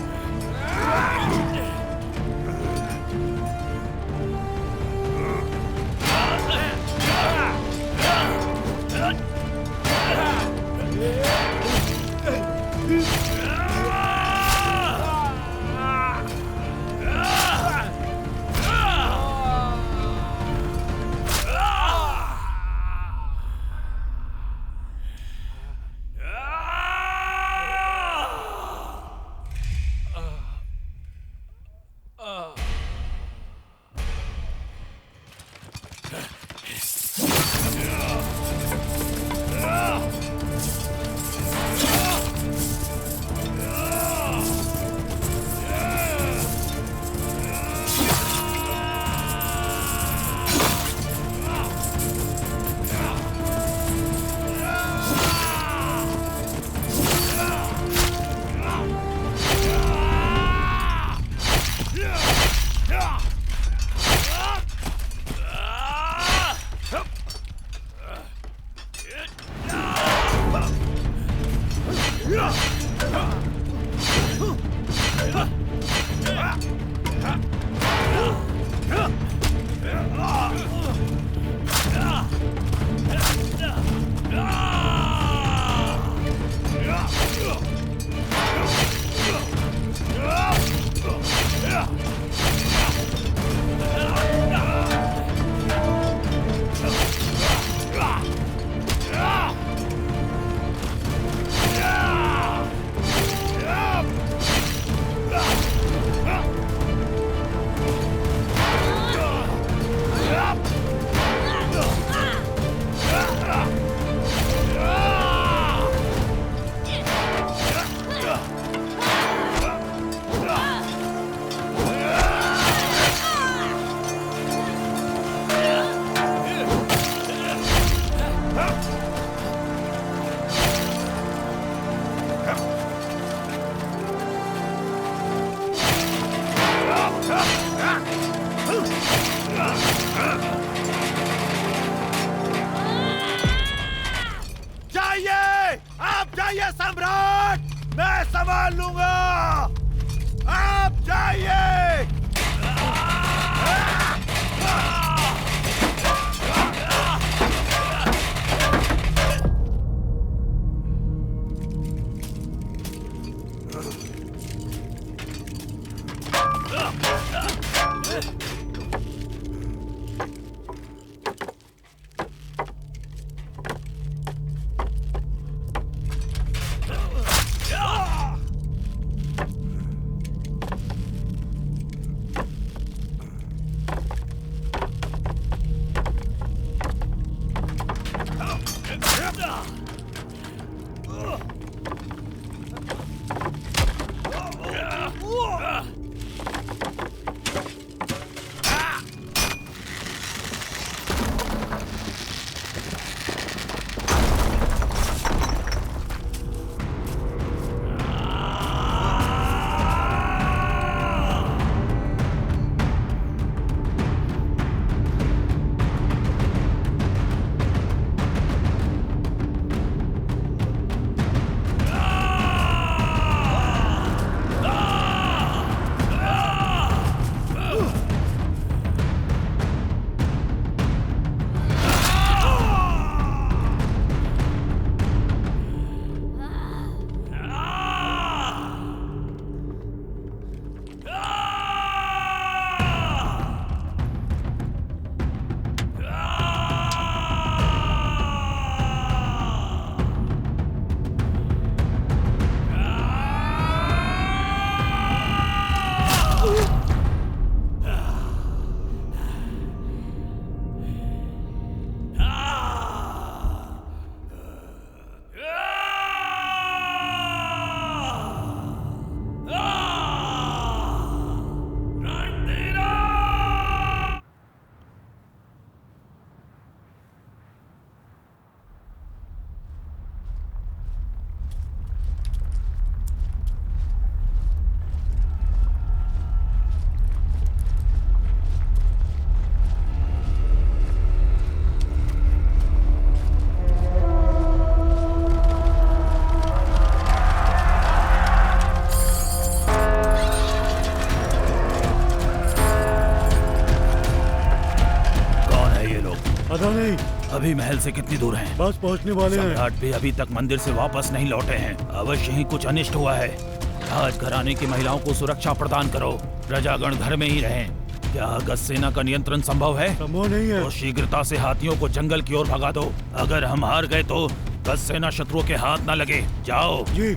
पता नहीं। अभी महल से कितनी दूर हैं? बस पहुंचने वाले हैं। सम्राट भी अभी तक मंदिर से वापस नहीं लौटे हैं। अवश्य ही कुछ अनिष्ट हुआ है। राजघराने की महिलाओं को सुरक्षा प्रदान करो। प्रजागण घर में ही रहें। क्या अगस्त सेना का नियंत्रण संभव है? संभव नहीं है। तो शीघ्रता से हाथियों को जंगल की ओर भगा दो। अगर हम हार गए तो अगस्त सेना शत्रुओं के हाथ न लगे। जाओ जी।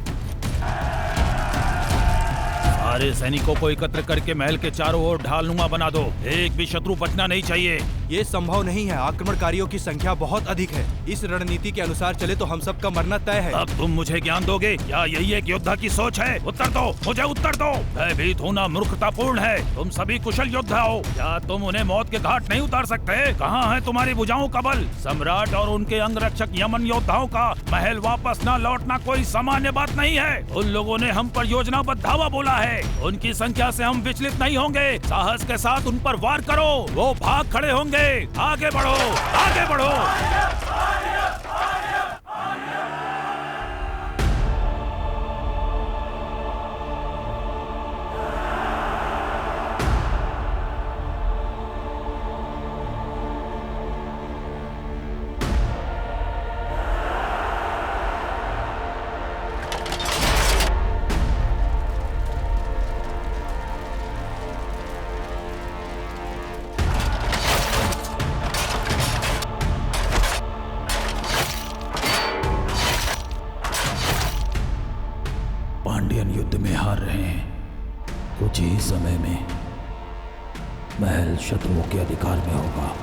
सारे सैनिकों को एकत्र करके महल के चारों ओर ढालनुमा बना दो। एक भी शत्रु बचना नहीं चाहिए। ये संभव नहीं है। आक्रमणकारियों की संख्या बहुत अधिक है। इस रणनीति के अनुसार चले तो हम सबका मरना तय है। अब तुम मुझे ज्ञान दोगे? क्या यही एक योद्धा की सोच है? उत्तर दो, मुझे उत्तर दो। भयभीत होना मूर्खतापूर्ण है। तुम सभी कुशल योद्धा हो। क्या तुम उन्हें मौत के घाट नहीं उतार सकते? कहाँ है तुम्हारी भुजाओं का बल? सम्राट और उनके अंगरक्षक यमन योद्धाओं का महल वापस न लौटना कोई सामान्य बात नहीं है। उन लोगों ने हम पर योजनाबद्ध धावा बोला है। उनकी संख्या से हम विचलित नहीं होंगे। साहस के साथ उन पर वार करो। वो भाग खड़े होंगे। आगे बढ़ो, आगे बढ़ो। पांड्यन युद्ध में हार रहे हैं। कुछ ही समय में महल शत्रुओं के अधिकार में होगा।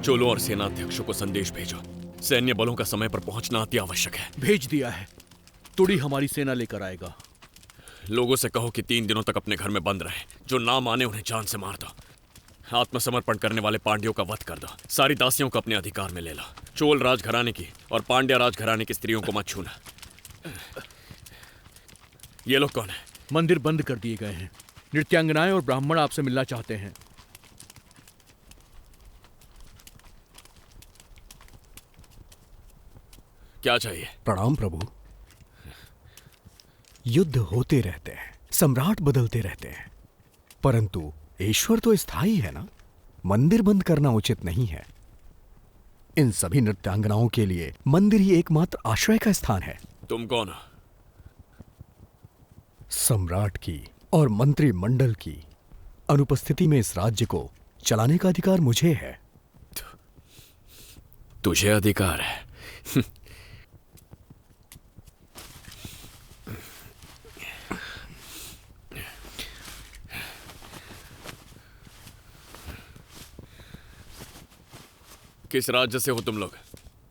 चोलों और सेनाध्यक्षों को संदेश भेजो। सैन्य बलों का समय पर पहुंचना अति आवश्यक है। भेज दिया है। तुड़ी हमारी सेना लेकर आएगा। लोगों से कहो कि 3 दिनों तक अपने घर में बंद रहे। जो ना माने उन्हें जान से मार दो। आत्मसमर्पण करने वाले पांड्यों का वध कर दो। सारी दासियों को अपने अधिकार में ले लो। चोल राजघराने की और पांड्या राजघराने की स्त्रियों को मत छूना। ये लोग कौन है? मंदिर बंद कर दिए गए हैं। नृत्यांगनाएं और ब्राह्मण आपसे मिलना चाहते हैं। क्या चाहिए? प्रणाम प्रभु। युद्ध होते रहते हैं, सम्राट बदलते रहते हैं, परंतु ईश्वर तो स्थायी है ना। मंदिर बंद करना उचित नहीं है। इन सभी नृत्यांगनाओं के लिए मंदिर ही एकमात्र आश्रय का स्थान है। तुम कौन हो? सम्राट की और मंत्रिमंडल की अनुपस्थिति में इस राज्य को चलाने का अधिकार मुझे है। तुझे अधिकार है? किस राज्य से हो तुम लोग?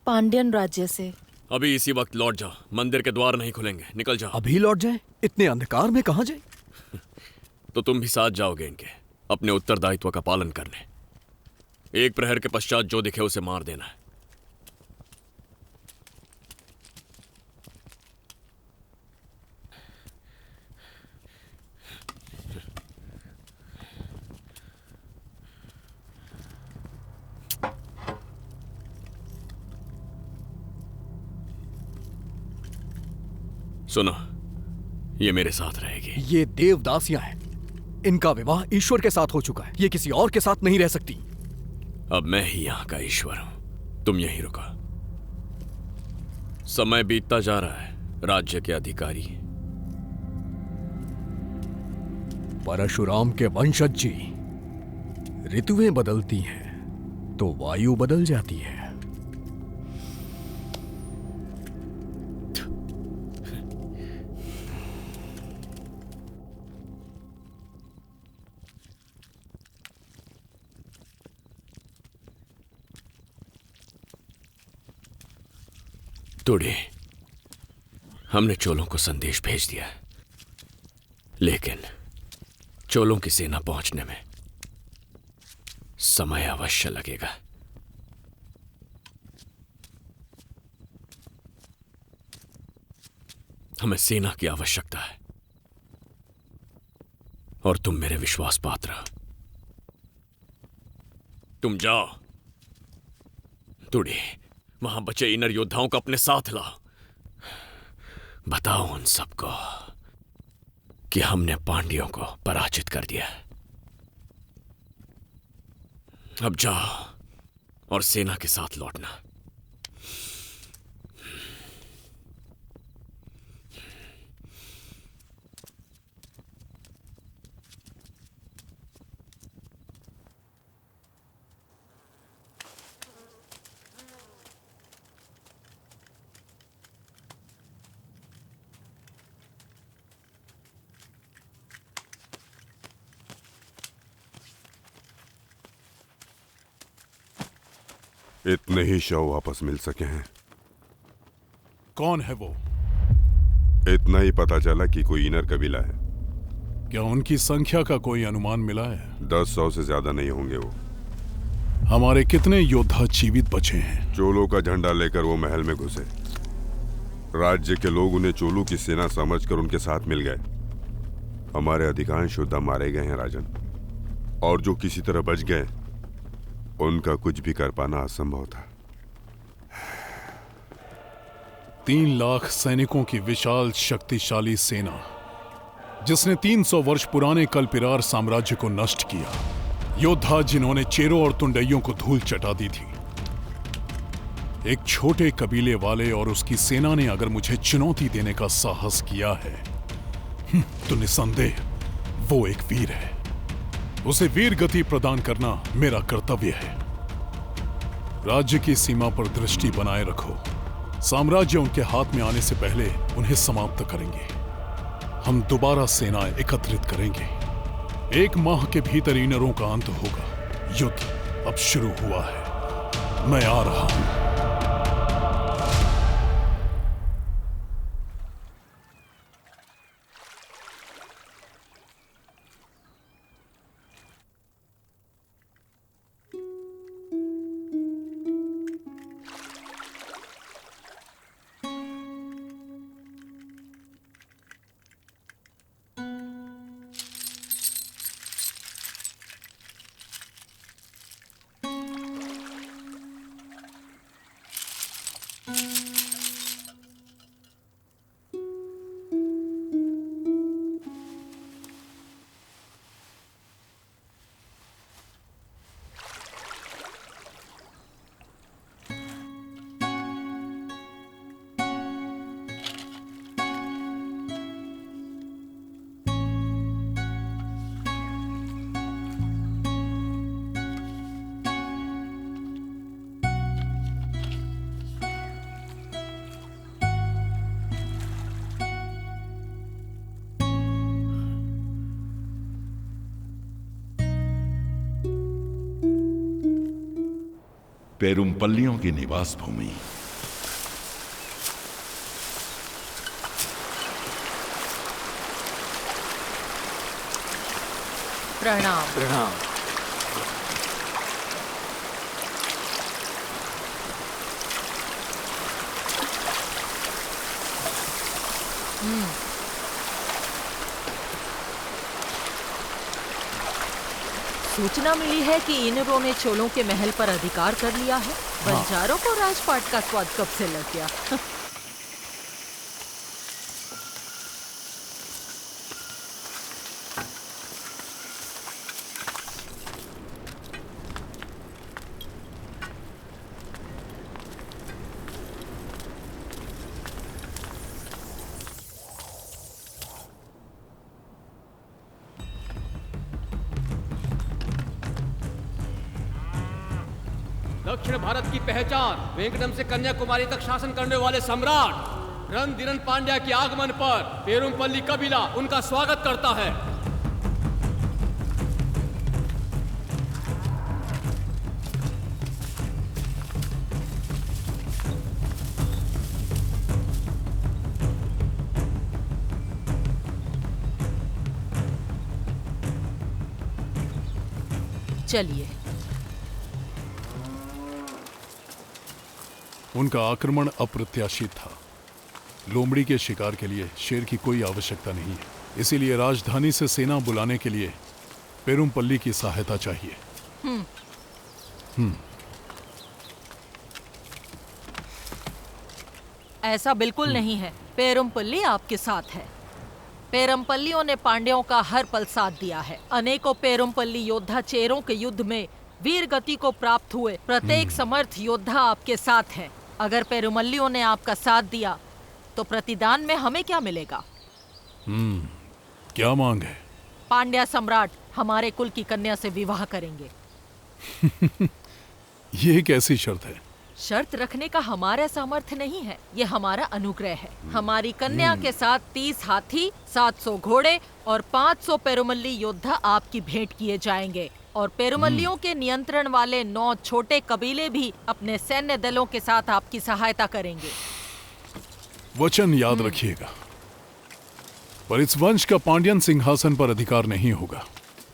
पांड्यन राज्य से। अभी इसी वक्त लौट जाओ, मंदिर के द्वार नहीं खुलेंगे। निकल जाओ। अभी लौट जाए? इतने अंधकार में कहां जाए? तो तुम भी साथ जाओगे इनके, अपने उत्तरदायित्व का पालन करने। एक प्रहर के पश्चात जो दिखे उसे मार देना है। सुनो, ये मेरे साथ रहेगी। ये देवदासियां हैं। इनका विवाह ईश्वर के साथ हो चुका है। ये किसी और के साथ नहीं रह सकती। अब मैं ही यहां का ईश्वर हूं। तुम यहीं रुको। समय बीतता जा रहा है। राज्य के अधिकारी परशुराम के वंशज जी, ऋतुएं बदलती हैं तो वायु बदल जाती है। तुड़े, हमने चोलों को संदेश भेज दिया, लेकिन चोलों की सेना पहुंचने में समय अवश्य लगेगा। हमें सेना की आवश्यकता है और तुम मेरे विश्वास पात्र हो। तुम जाओ तुड़े, वहां बचे इनर योद्धाओं को अपने साथ लाओ। बताओ उन सबको कि हमने पांड्यों को पराजित कर दिया। अब जाओ और सेना के साथ लौटना। इतने ही शव वापस मिल सके हैं। कौन है वो? इतना ही पता चला कि कोई इनर कबीला है। क्या उनकी संख्या का कोई अनुमान मिला है? 10-100 से ज्यादा नहीं होंगे वो। हमारे कितने योद्धा जीवित बचे हैं? चोलों का झंडा लेकर वो महल में घुसे। राज्य के लोग उन्हें चोलों की सेना समझकर उनके साथ मिल गए। हमारे अधिकांश योद्धा मारे गए हैं राजन, और जो किसी तरह बच गए उनका कुछ भी कर पाना असंभव था। 3 लाख सैनिकों की विशाल शक्तिशाली सेना, जिसने 300 वर्ष पुराने कलपिरार साम्राज्य को नष्ट किया। योद्धा जिन्होंने चेरों और तुंडइयों को धूल चटा दी थी। एक छोटे कबीले वाले और उसकी सेना ने अगर मुझे चुनौती देने का साहस किया है तो निसंदेह वो एक वीर है। उसे वीर गति प्रदान करना मेरा कर्तव्य है। राज्य की सीमा पर दृष्टि बनाए रखो। साम्राज्य उनके हाथ में आने से पहले उन्हें समाप्त करेंगे। हम दोबारा सेनाएं एकत्रित करेंगे। 1 माह के भीतर इनरों का अंत होगा। युद्ध अब शुरू हुआ है। मैं आ रहा हूं। पेरुमपल्लियों की निवास भूमि। प्रणाम। प्रणाम। सूचना मिली है कि इनरों ने चोलों के महल पर अधिकार कर लिया है। बंजारों को राजपाट का स्वाद कब से लग गया? दक्षिण भारत की पहचान, वेंकटम से कन्याकुमारी तक शासन करने वाले सम्राट रणधीरन पांड्या के आगमन पर पेरुमपल्ली कबीला उनका स्वागत करता है। चलिए। उनका आक्रमण अप्रत्याशित था। लोमड़ी के शिकार के लिए शेर की कोई आवश्यकता नहीं है, इसीलिए राजधानी से सेना बुलाने के लिए पेरुमपल्ली की सहायता चाहिए। ऐसा बिल्कुल नहीं है। पेरुमपल्ली आपके साथ है। पेरुमपल्लियों ने पांड्यों का हर पल साथ दिया है। अनेकों पेरुमपल्ली योद्धा चेरों के युद्ध में वीर गति को प्राप्त हुए। प्रत्येक समर्थ योद्धा आपके साथ है। अगर पेरुमल्लियों ने आपका साथ दिया तो प्रतिदान में हमें क्या मिलेगा? क्या मांग है? पांड्या सम्राट हमारे कुल की कन्या से विवाह करेंगे। ये कैसी शर्त है? शर्त रखने का हमारा सामर्थ्य नहीं है, ये हमारा अनुग्रह है। हमारी कन्या के साथ 30 हाथी, 700 घोड़े और 500 पेरुमल्ली योद्धा आपकी भेंट किए जाएंगे। और पेरुमल्लियों के नियंत्रण वाले 9 छोटे कबीले भी अपने सैन्य दलों के साथ आपकी सहायता करेंगे। वचन याद रखिएगा, पर इस वंश का पांड्यन सिंहासन पर अधिकार नहीं होगा।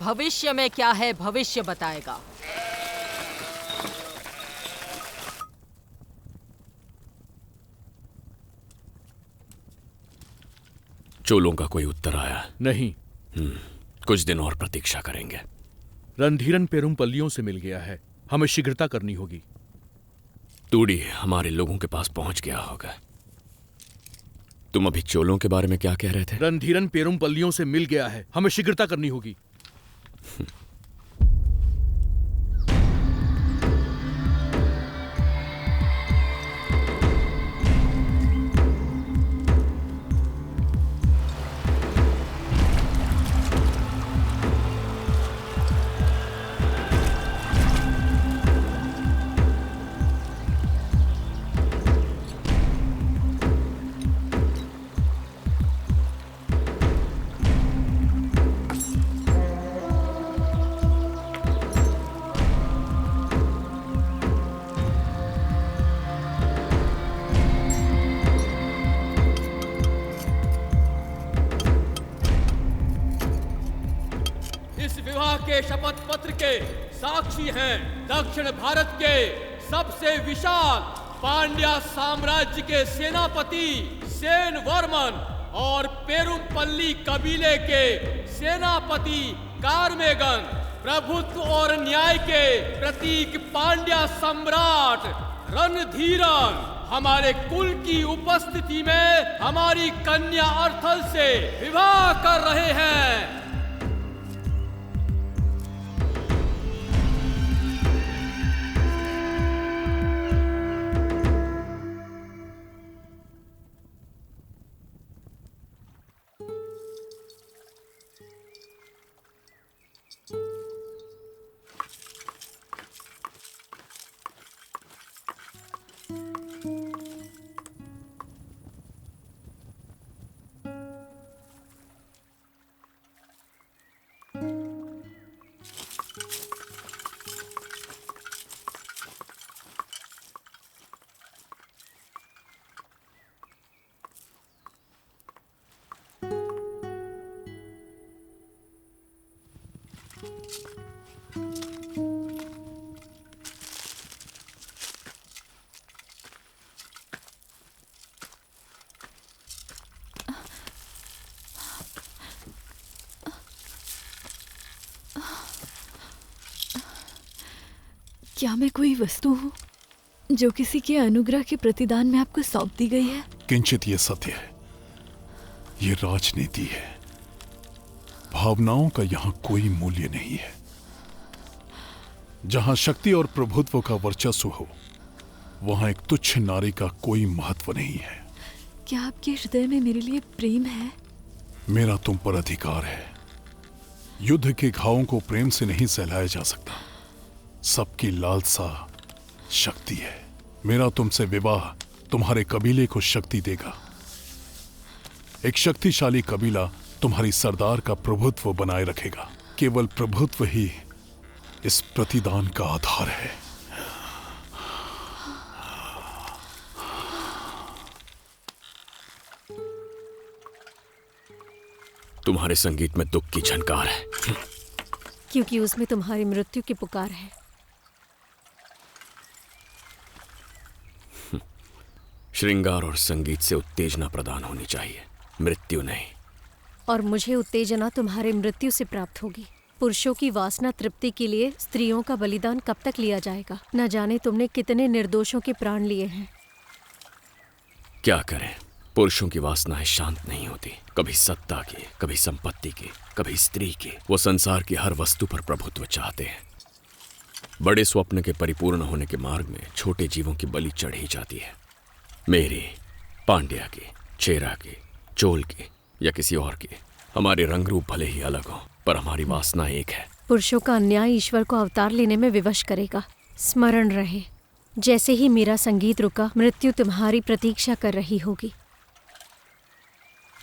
भविष्य में क्या है, भविष्य बताएगा। चोलों का कोई उत्तर आया नहीं। कुछ दिन और प्रतीक्षा करेंगे। रणधीरन पेरुमपल्लियों से मिल गया है, हमें शीघ्रता करनी होगी। तूड़ी हमारे लोगों के पास पहुंच गया होगा। तुम अभी चोलों के बारे में क्या कह रहे थे? रणधीरन पेरुमपल्लियों से मिल गया है, हमें शीघ्रता करनी होगी। शपथ पत्र के साक्षी हैं दक्षिण भारत के सबसे विशाल पांड्या साम्राज्य के सेनापति सेन वर्मन और पेरुमपल्ली कबीले के सेनापति कार्मेगन। प्रभुत्व और न्याय के प्रतीक पांड्या सम्राट रणधीरन हमारे कुल की उपस्थिति में हमारी कन्या अर्थल से विवाह कर रहे हैं। क्या मैं कोई वस्तु हूँ जो किसी के अनुग्रह के प्रतिदान में आपको सौंप दी गई है? किंचित ये सत्य है, ये राजनीति है। भावनाओं का यहाँ कोई मूल्य नहीं है। जहां शक्ति और प्रभुत्व का वर्चस्व हो, वहां एक तुच्छ नारी का कोई महत्व नहीं है। क्या आपके हृदय में मेरे लिए प्रेम है? मेरा तुम पर अधिकार है। युद्ध के घावों को प्रेम से नहीं सहलाया जा सकता। सबकी लालसा शक्ति है। मेरा तुमसे विवाह तुम्हारे कबीले को शक्ति देगा। एक शक्तिशाली कबीला तुम्हारी सरदार का प्रभुत्व बनाए रखेगा। केवल प्रभुत्व ही इस प्रतिदान का आधार है। तुम्हारे संगीत में दुख की झनकार है, क्योंकि उसमें तुम्हारी मृत्यु की पुकार है। श्रृंगार और संगीत से उत्तेजना प्रदान होनी चाहिए, मृत्यु नहीं। और मुझे उत्तेजना तुम्हारे मृत्यु से प्राप्त होगी। पुरुषों की वासना तृप्ति के लिए स्त्रियों का बलिदान कब तक लिया जाएगा? न जाने तुमने कितने निर्दोषों के प्राण लिए हैं। क्या करें, पुरुषों की वासनाएं शांत नहीं होती। कभी सत्ता की, कभी संपत्ति की, कभी स्त्री की। वो संसार की हर वस्तु पर प्रभुत्व चाहते हैं। बड़े स्वप्न के परिपूर्ण होने के मार्ग में छोटे जीवों की बलि चढ़ी जाती है। मेरी, पांड्या की, चेरा की, चोल की या किसी और की। हमारे रंग रूप भले ही अलग हो, पर हमारी वासना एक है। पुरुषों का अन्याय ईश्वर को अवतार लेने में विवश करेगा। स्मरण रहे, जैसे ही मेरा संगीत रुका, मृत्यु तुम्हारी प्रतीक्षा कर रही होगी।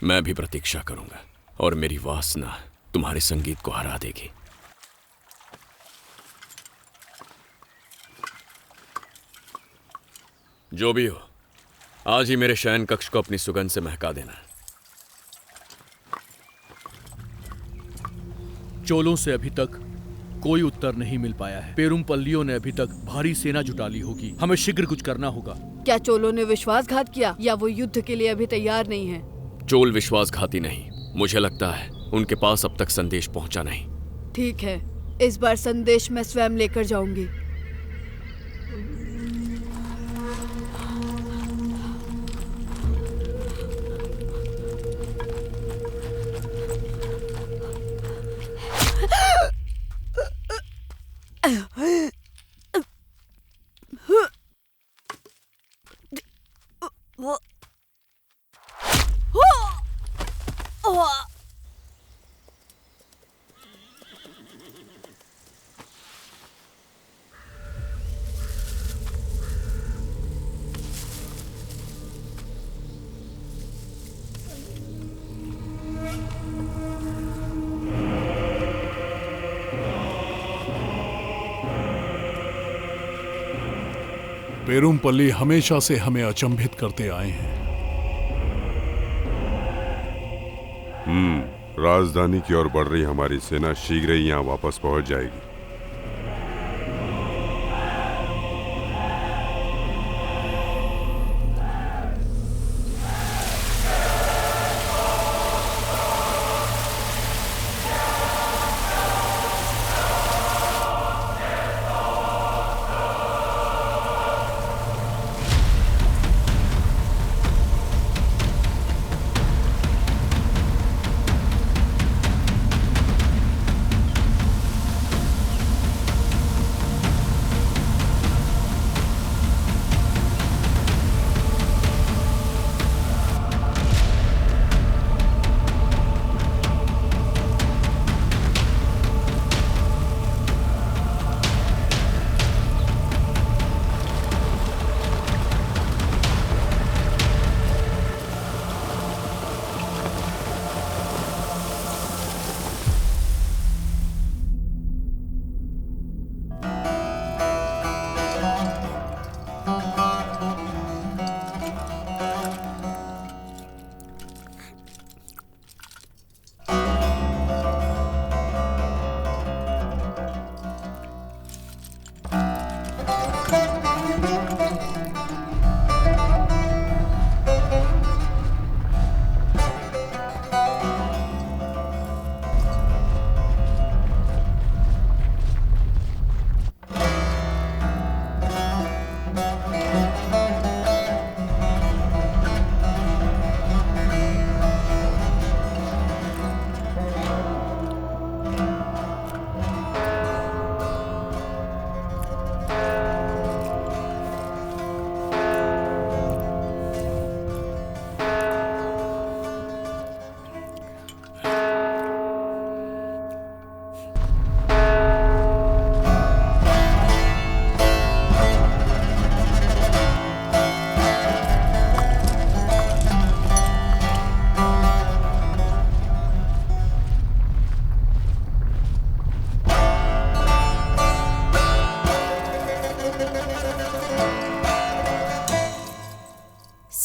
मैं भी प्रतीक्षा करूंगा और मेरी वासना तुम्हारे संगीत को हरा देगी। जो भी हो, आज ही मेरे शयन कक्ष को अपनी सुगंध से महका देना। चोलों से अभी तक कोई उत्तर नहीं मिल पाया है। पेरुमपल्लियों ने अभी तक भारी सेना जुटा ली होगी। हमें शीघ्र कुछ करना होगा। क्या चोलों ने विश्वासघात किया या वो युद्ध के लिए अभी तैयार नहीं है? चोल विश्वासघाती नहीं। मुझे लगता है उनके पास अब तक संदेश पहुंचा नहीं। ठीक है, इस बार संदेश मैं स्वयं लेकर जाऊंगी। पेरुमपल्ली हमेशा से हमें अचंभित करते आए हैं। राजधानी की ओर बढ़ रही हमारी सेना शीघ्र ही यहाँ वापस पहुंच जाएगी।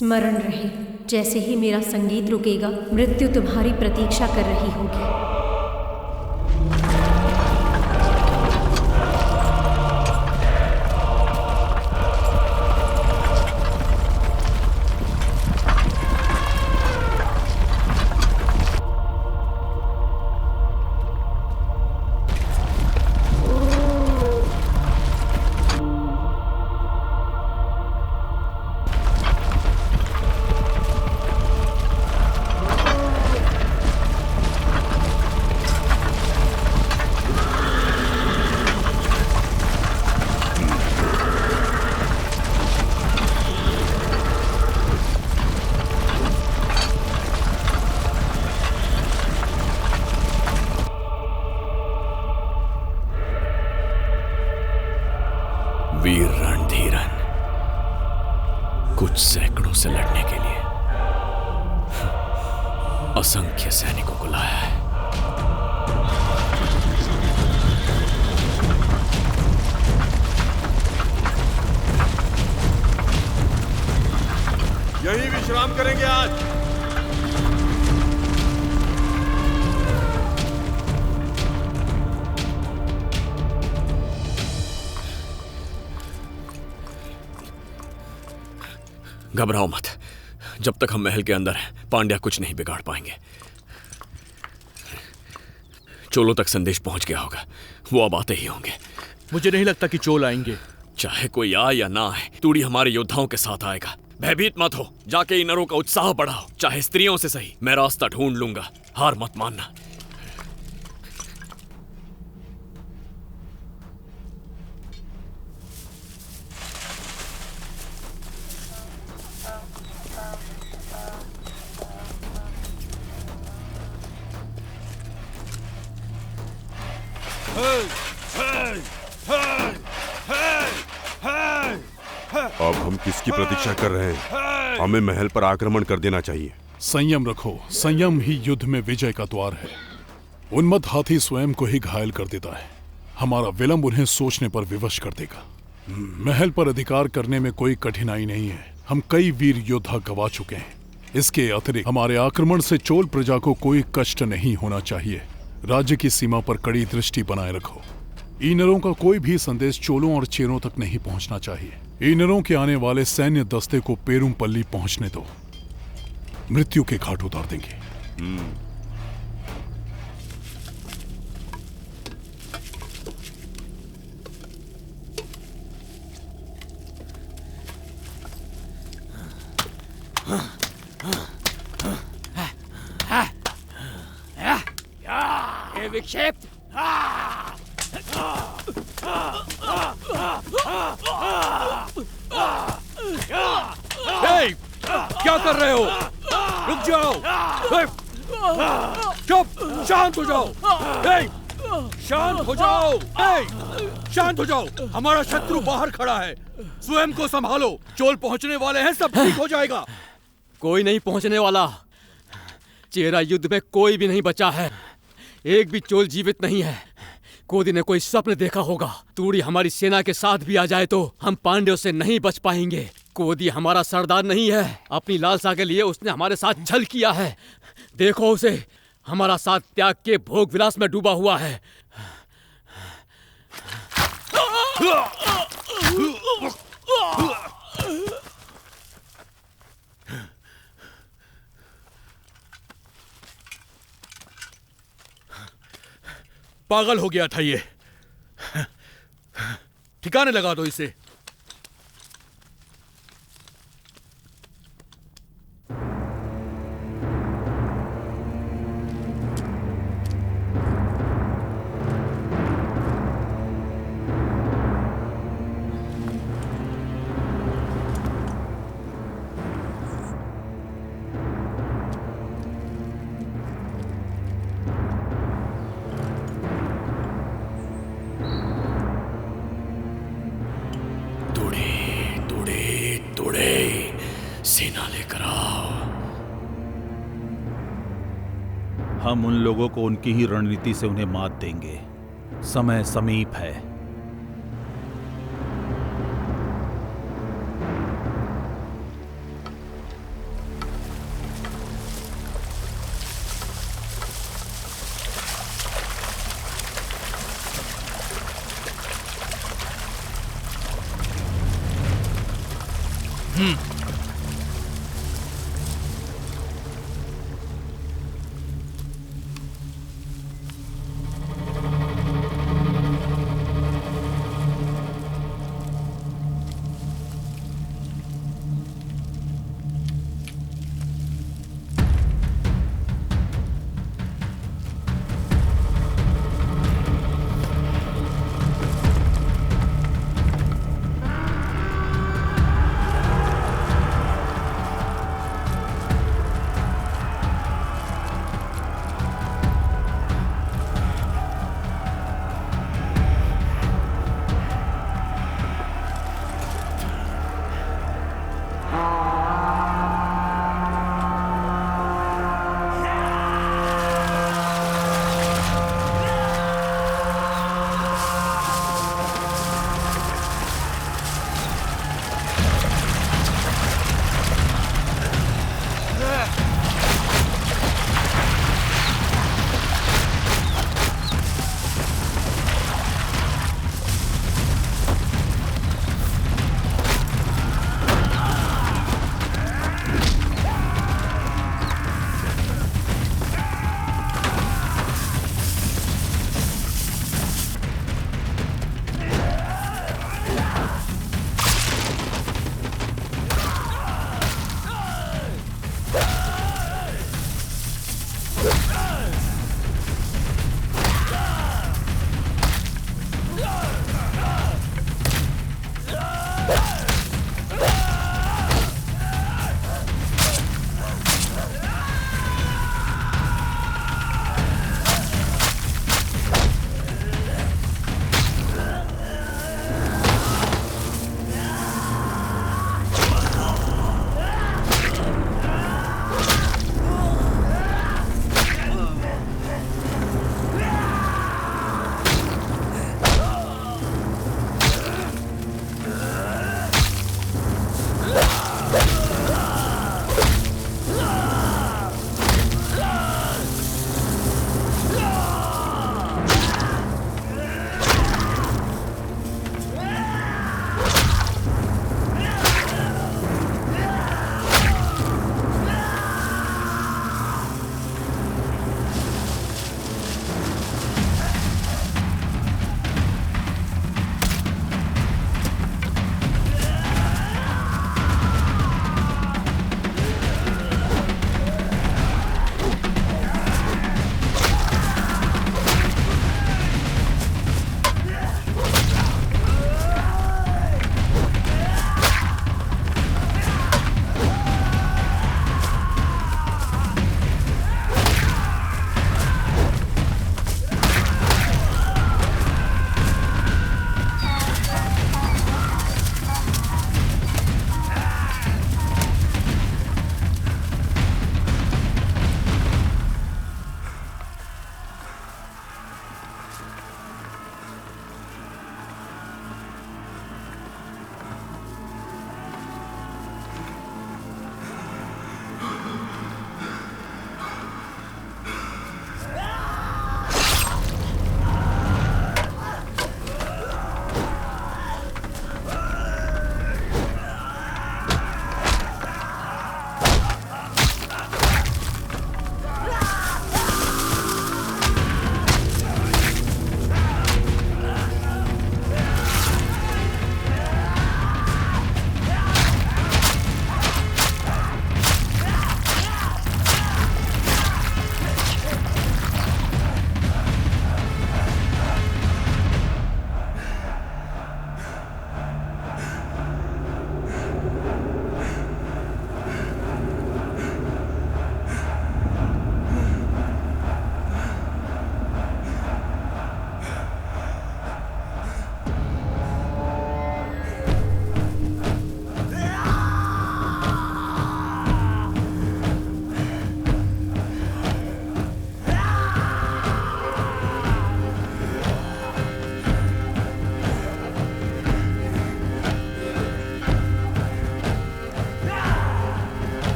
स्मरण रहे, जैसे ही मेरा संगीत रुकेगा, मृत्यु तुम्हारी प्रतीक्षा कर रही होगी। वीर रणधीरन, कुछ सैकड़ों से लड़ने के लिए असंख्य सैनिकों को लाया है। यही विश्राम करेंगे आज। घबराओ मत, जब तक हम महल के अंदर हैं पांड्या कुछ नहीं बिगाड़ पाएंगे। चोलों तक संदेश पहुंच गया होगा, वो अब आते ही होंगे। मुझे नहीं लगता कि चोल आएंगे। चाहे कोई आए या ना आए, तूड़ी हमारे योद्धाओं के साथ आएगा। भयभीत मत हो, जाके इनरों का उत्साह बढ़ाओ, चाहे स्त्रियों से सही। मैं रास्ता ढूंढ लूंगा, हार मत मानना। अब हम किसकी प्रतीक्षा कर रहे हैं? हमें महल पर आक्रमण कर देना चाहिए। संयम रखो, संयम ही युद्ध में विजय का द्वार है। उन्मत्त हाथी स्वयं को ही घायल कर देता है, हमारा विलंब उन्हें सोचने पर विवश कर देगा। महल पर अधिकार करने में कोई कठिनाई नहीं है, हम कई वीर योद्धा गवा चुके हैं। इसके अतिरिक्त हमारे आक्रमण से चोल प्रजा को कोई कष्ट नहीं होना चाहिए। राज्य की सीमा पर कड़ी दृष्टि बनाए रखो। ईनरों का कोई भी संदेश चोलों और चेरों तक नहीं पहुंचना चाहिए। ईनरों के आने वाले सैन्य दस्ते को पेरुमपल्ली पहुंचने दो, मृत्यु के घाट उतार देंगे। ये विक्षेप क्या कर रहे हो? रुक जाओ, चुप, शांत हो जाओ, शांत हो जाओ, शांत हो जाओ। हमारा शत्रु बाहर खड़ा है, स्वयं को संभालो। चोल पहुंचने वाले हैं, सब ठीक हो जाएगा। कोई नहीं पहुंचने वाला। चेरा युद्ध में कोई भी नहीं बचा है, एक भी चोल जीवित नहीं है। कोदी ने कोई स्वप्न देखा होगा, तूड़ी हमारी सेना के साथ भी आ जाए तो हम पांड्यों से नहीं बच पाएंगे। कोदी हमारा सरदार नहीं है, अपनी लालसा के लिए उसने हमारे साथ छल किया है। देखो उसे, हमारा साथ त्याग के भोग विलास में डूबा हुआ है। पागल हो गया था ये, ठिकाने लगा दो इसे। सेना लेकर आओ। हम उन लोगों को उनकी ही रणनीति से उन्हें मात देंगे। समय समीप है।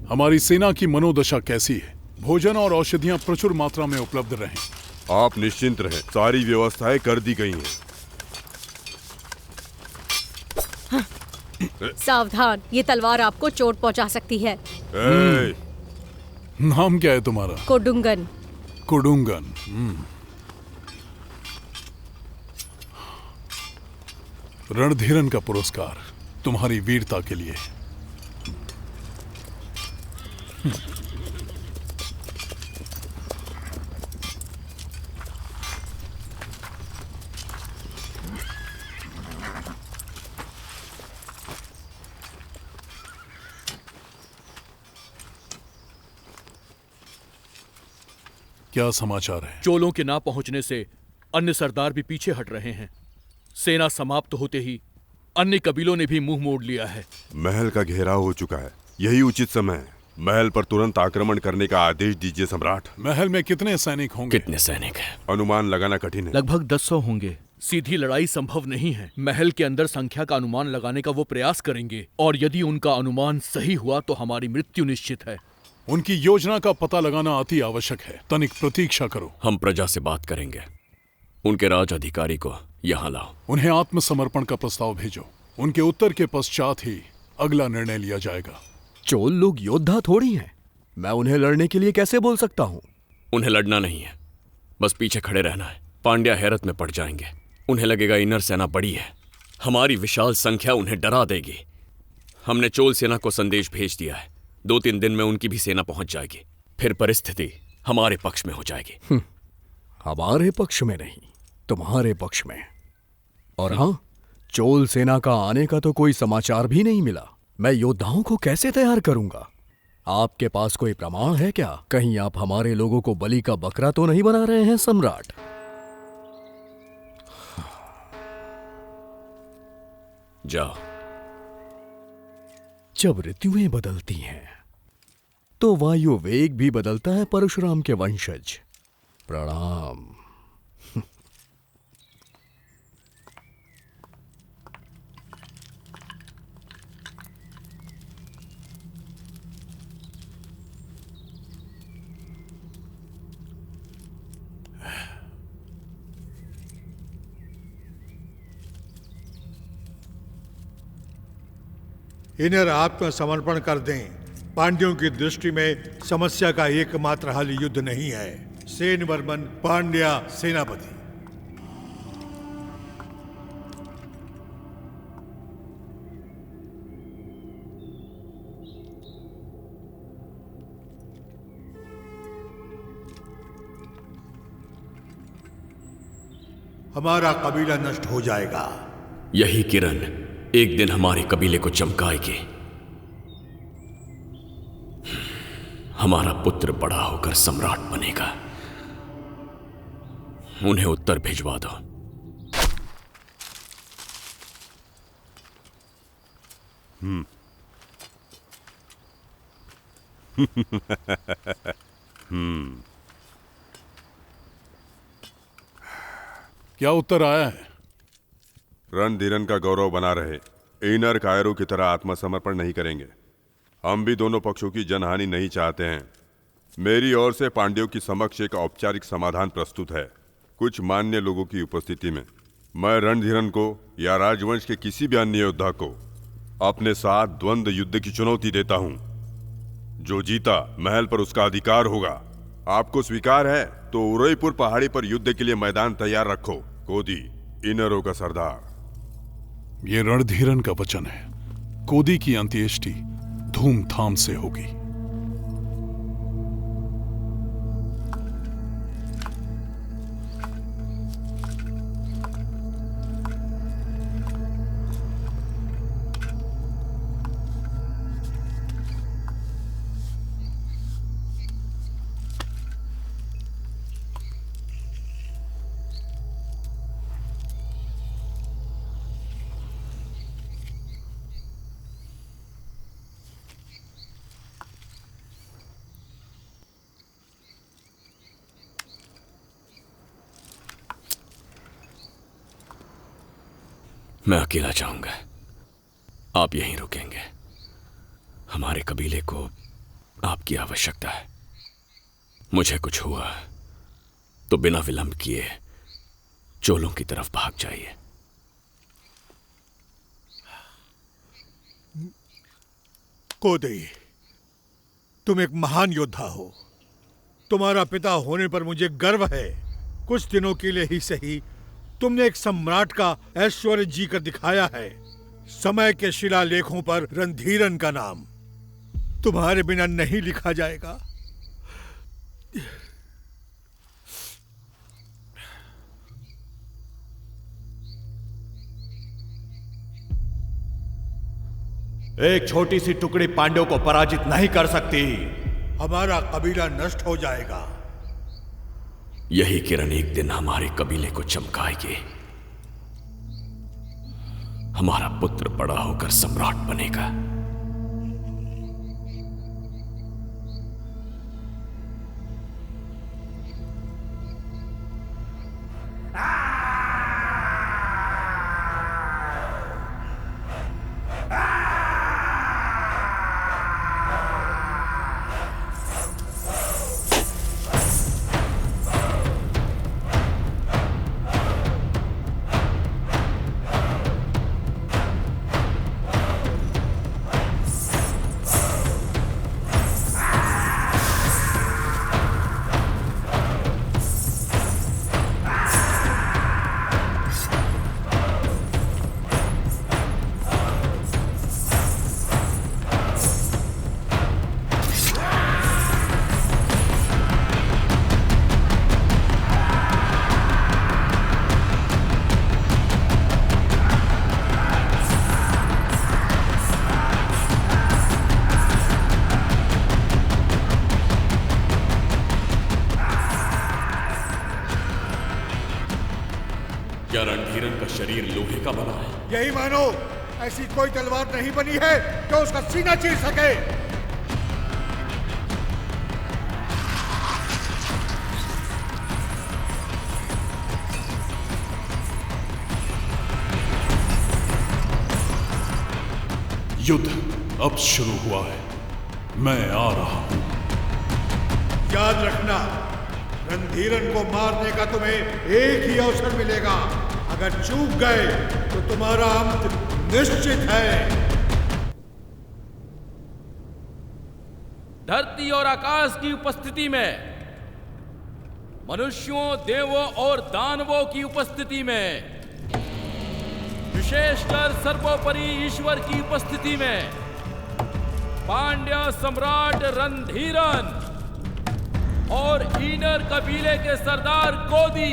हमारी सेना की मनोदशा कैसी है? भोजन और औषधियां प्रचुर मात्रा में उपलब्ध रहें। आप निश्चिंत रहें, सारी व्यवस्थाएं कर दी गई हैं। सावधान, ये तलवार आपको चोट पहुंचा सकती है। नाम क्या है तुम्हारा? कोडुंगन। कोडुंगन। रणधीरन का पुरस्कार तुम्हारी वीरता के लिए। क्या समाचार है? चोलों के ना पहुंचने से अन्य सरदार भी पीछे हट रहे हैं। सेना समाप्त होते ही अन्य कबीलों ने भी मुंह मोड़ लिया है। महल का घेराव हो चुका है, यही उचित समय है। महल पर तुरंत आक्रमण करने का आदेश दीजिए सम्राट। महल में कितने सैनिक होंगे? कितने सैनिक हैं? अनुमान लगाना कठिन है। लगभग 200 होंगे। सीधी लड़ाई संभव नहीं है। महल के अंदर संख्या का अनुमान लगाने का वो प्रयास करेंगे, और यदि उनका अनुमान सही हुआ तो हमारी मृत्यु निश्चित है। उनकी योजना का पता लगाना अति आवश्यक है। तनिक प्रतीक्षा करो। हम प्रजा से बात करेंगे। उनके राज अधिकारी को यहाँ लाओ। उन्हें आत्मसमर्पण का प्रस्ताव भेजो। उनके उत्तर के पश्चात ही अगला निर्णय लिया जाएगा। चोल लोग योद्धा थोड़ी हैं। मैं उन्हें लड़ने के लिए कैसे बोल सकता हूँ? उन्हें लड़ना नहीं है, बस पीछे खड़े रहना है। पांड्या हैरत में पड़ जाएंगे। उन्हें लगेगा इनर सेना बड़ी है, हमारी विशाल संख्या उन्हें डरा देगी। हमने चोल सेना को संदेश भेज दिया है, 2-3 दिन में उनकी भी सेना पहुंच जाएगी। फिर परिस्थिति हमारे पक्ष में हो जाएगी। हमारे पक्ष में नहीं, तुम्हारे पक्ष में। और हाँ, चोल सेना का आने का तो कोई समाचार भी नहीं मिला। मैं योद्धाओं को कैसे तैयार करूंगा? आपके पास कोई प्रमाण है क्या? कहीं आप हमारे लोगों को बलि का बकरा तो नहीं बना रहे हैं सम्राट? जाओ। जब ऋतुएं बदलती हैं तो वायु वेग भी बदलता है। परशुराम के वंशज, प्रणाम। इन्हें आत्मसमर्पण कर दें। पांड्यों की दृष्टि में समस्या का एकमात्र हल युद्ध नहीं है। सेन वर्मन, पांड्या सेनापति। हमारा कबीला नष्ट हो जाएगा। यही किरण एक दिन हमारे कबीले को चमकाएगी। हमारा पुत्र बड़ा होकर सम्राट बनेगा। उन्हें उत्तर भिजवा दो। क्या उत्तर आया है? रणधीरन का गौरव बना रहे। इनर कायरों की तरह आत्मसमर्पण नहीं करेंगे। हम भी दोनों पक्षों की जनहानि नहीं चाहते हैं। मेरी ओर से पांड्यों की समक्ष एक औपचारिक समाधान प्रस्तुत है, कुछ मान्य लोगों की उपस्थिति में। मैं रणधीरन को या राजवंश के किसी भी अन्य योद्धा को अपने साथ द्वंद्व युद्ध की चुनौती देता हूं। जो जीता महल पर उसका अधिकार होगा। आपको स्वीकार है तो उरईपुर पहाड़ी पर युद्ध के लिए मैदान तैयार रखो। कोदी, इनरों का सरदार। ये रणधीरन का वचन है। कोदी की अंत्येष्टि धूमधाम से होगी। मैं अकेला जाऊंगा, आप यहीं रुकेंगे। हमारे कबीले को आपकी आवश्यकता है। मुझे कुछ हुआ तो बिना विलंब किए चोलों की तरफ भाग जाइए। कोदई, तुम एक महान योद्धा हो। तुम्हारा पिता होने पर मुझे गर्व है। कुछ दिनों के लिए ही सही तुमने एक सम्राट का ऐश्वर्य जी कर दिखाया है। समय के शिलालेखों पर रणधीरन का नाम तुम्हारे बिना नहीं लिखा जाएगा। एक छोटी सी टुकड़ी पांड्यों को पराजित नहीं कर सकती। हमारा कबीला नष्ट हो जाएगा। यही किरण एक दिन हमारे कबीले को चमकाएगी। हमारा पुत्र बड़ा होकर सम्राट बनेगा। क्या रणधीरन का शरीर लोहे का बना है? यही मानो। ऐसी कोई तलवार नहीं बनी है जो उसका सीना चीर सके। युद्ध अब शुरू हुआ है। मैं आ रहा हूं। याद रखना, रणधीरन को मारने का तुम्हें एक ही अवसर मिलेगा। अगर चूक गए तो तुम्हारा अंत निश्चित है। धरती और आकाश की उपस्थिति में, मनुष्यों, देवों और दानवों की उपस्थिति में, विशेषकर सर्वोपरि ईश्वर की उपस्थिति में, पांड्या सम्राट रणधीरन और ईनर कबीले के सरदार कोदी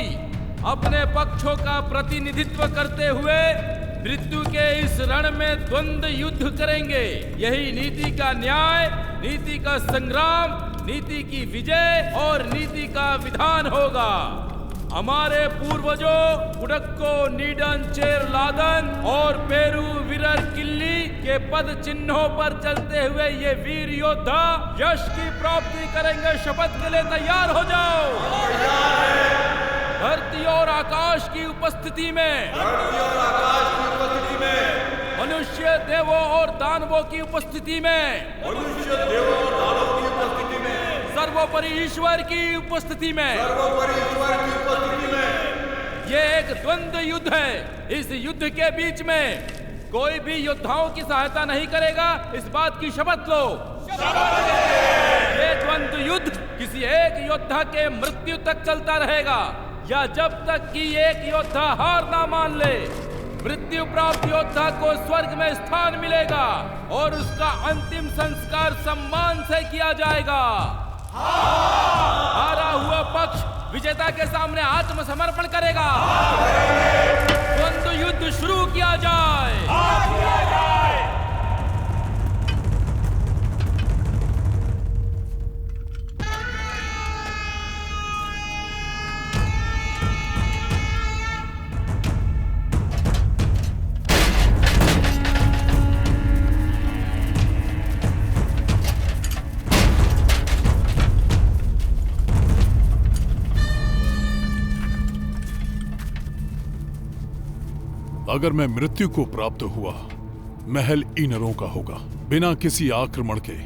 अपने पक्षों का प्रतिनिधित्व करते हुए मृत्यु के इस रण में द्वंद्व युद्ध करेंगे। यही नीति का न्याय, नीति का संग्राम, नीति की विजय और नीति का विधान होगा। हमारे पूर्वजों कुडक्को, नीडन, चेरलादन और पेरू विरर किल्ली के पद चिन्हों पर चलते हुए ये वीर योद्धा यश की प्राप्ति करेंगे। शपथ के लिए तैयार हो जाओ। धरती और आकाश की उपस्थिति में, मनुष्य, देवों और दानवों की उपस्थिति में, सर्वोपरि ईश्वर की उपस्थिति में, ये एक द्वंद्व युद्ध है। इस युद्ध के बीच में कोई भी योद्धाओं की सहायता नहीं करेगा। इस बात की शपथ लो। ये द्वंद्व युद्ध किसी एक योद्धा के मृत्यु तक चलता रहेगा या जब तक कि एक योद्धा हार ना मान ले। मृत्यु प्राप्त योद्धा को स्वर्ग में स्थान मिलेगा और उसका अंतिम संस्कार सम्मान से किया जाएगा। हारा हुआ पक्ष विजेता के सामने आत्मसमर्पण करेगा। द्वंद्व युद्ध शुरू किया जाए। अगर मैं मृत्यु को प्राप्त हुआ, महल ईनरों का होगा। बिना किसी आक्रमण के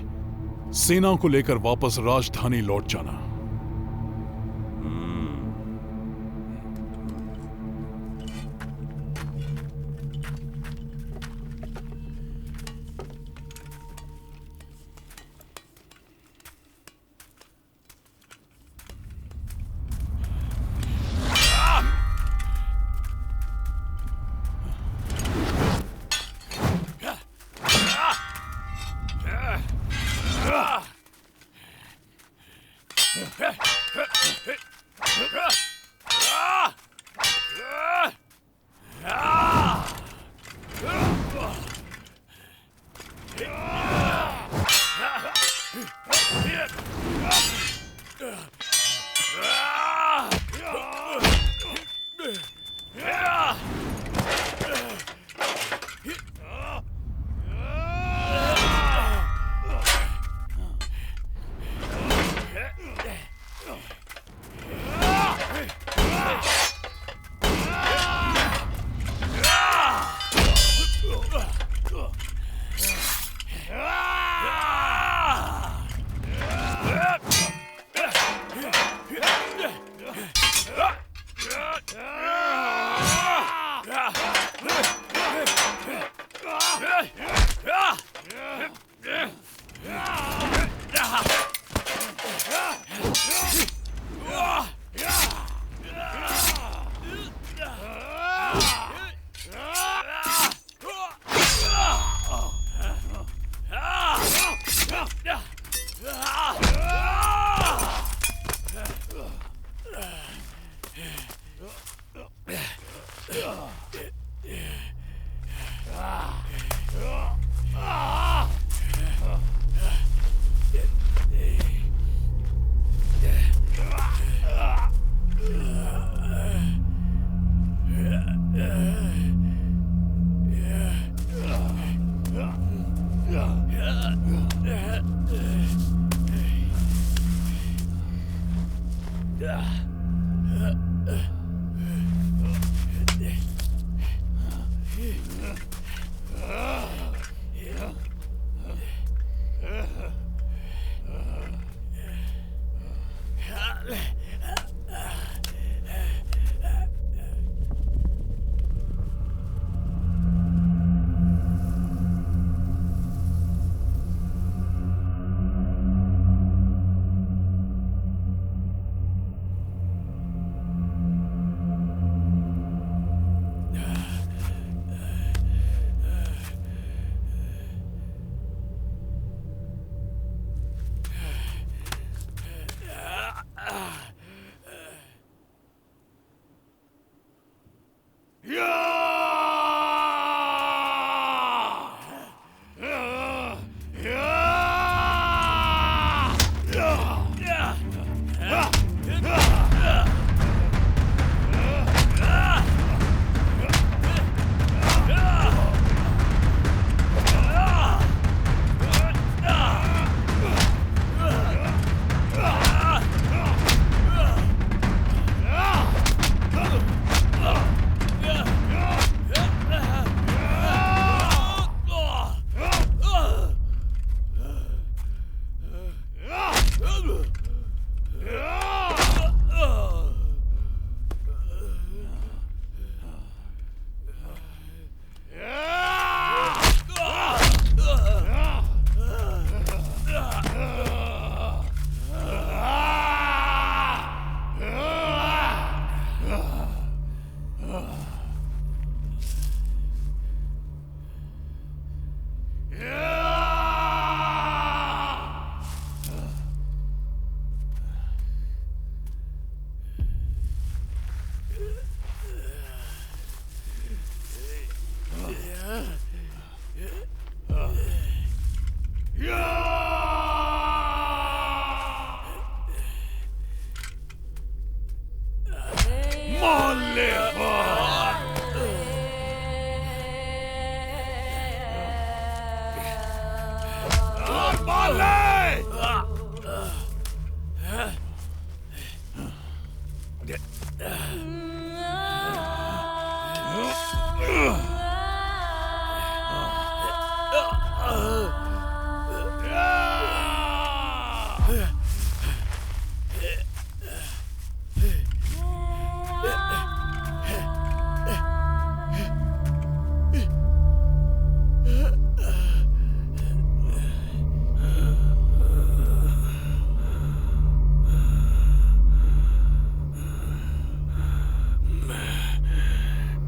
सेना को लेकर वापस राजधानी लौट जाना।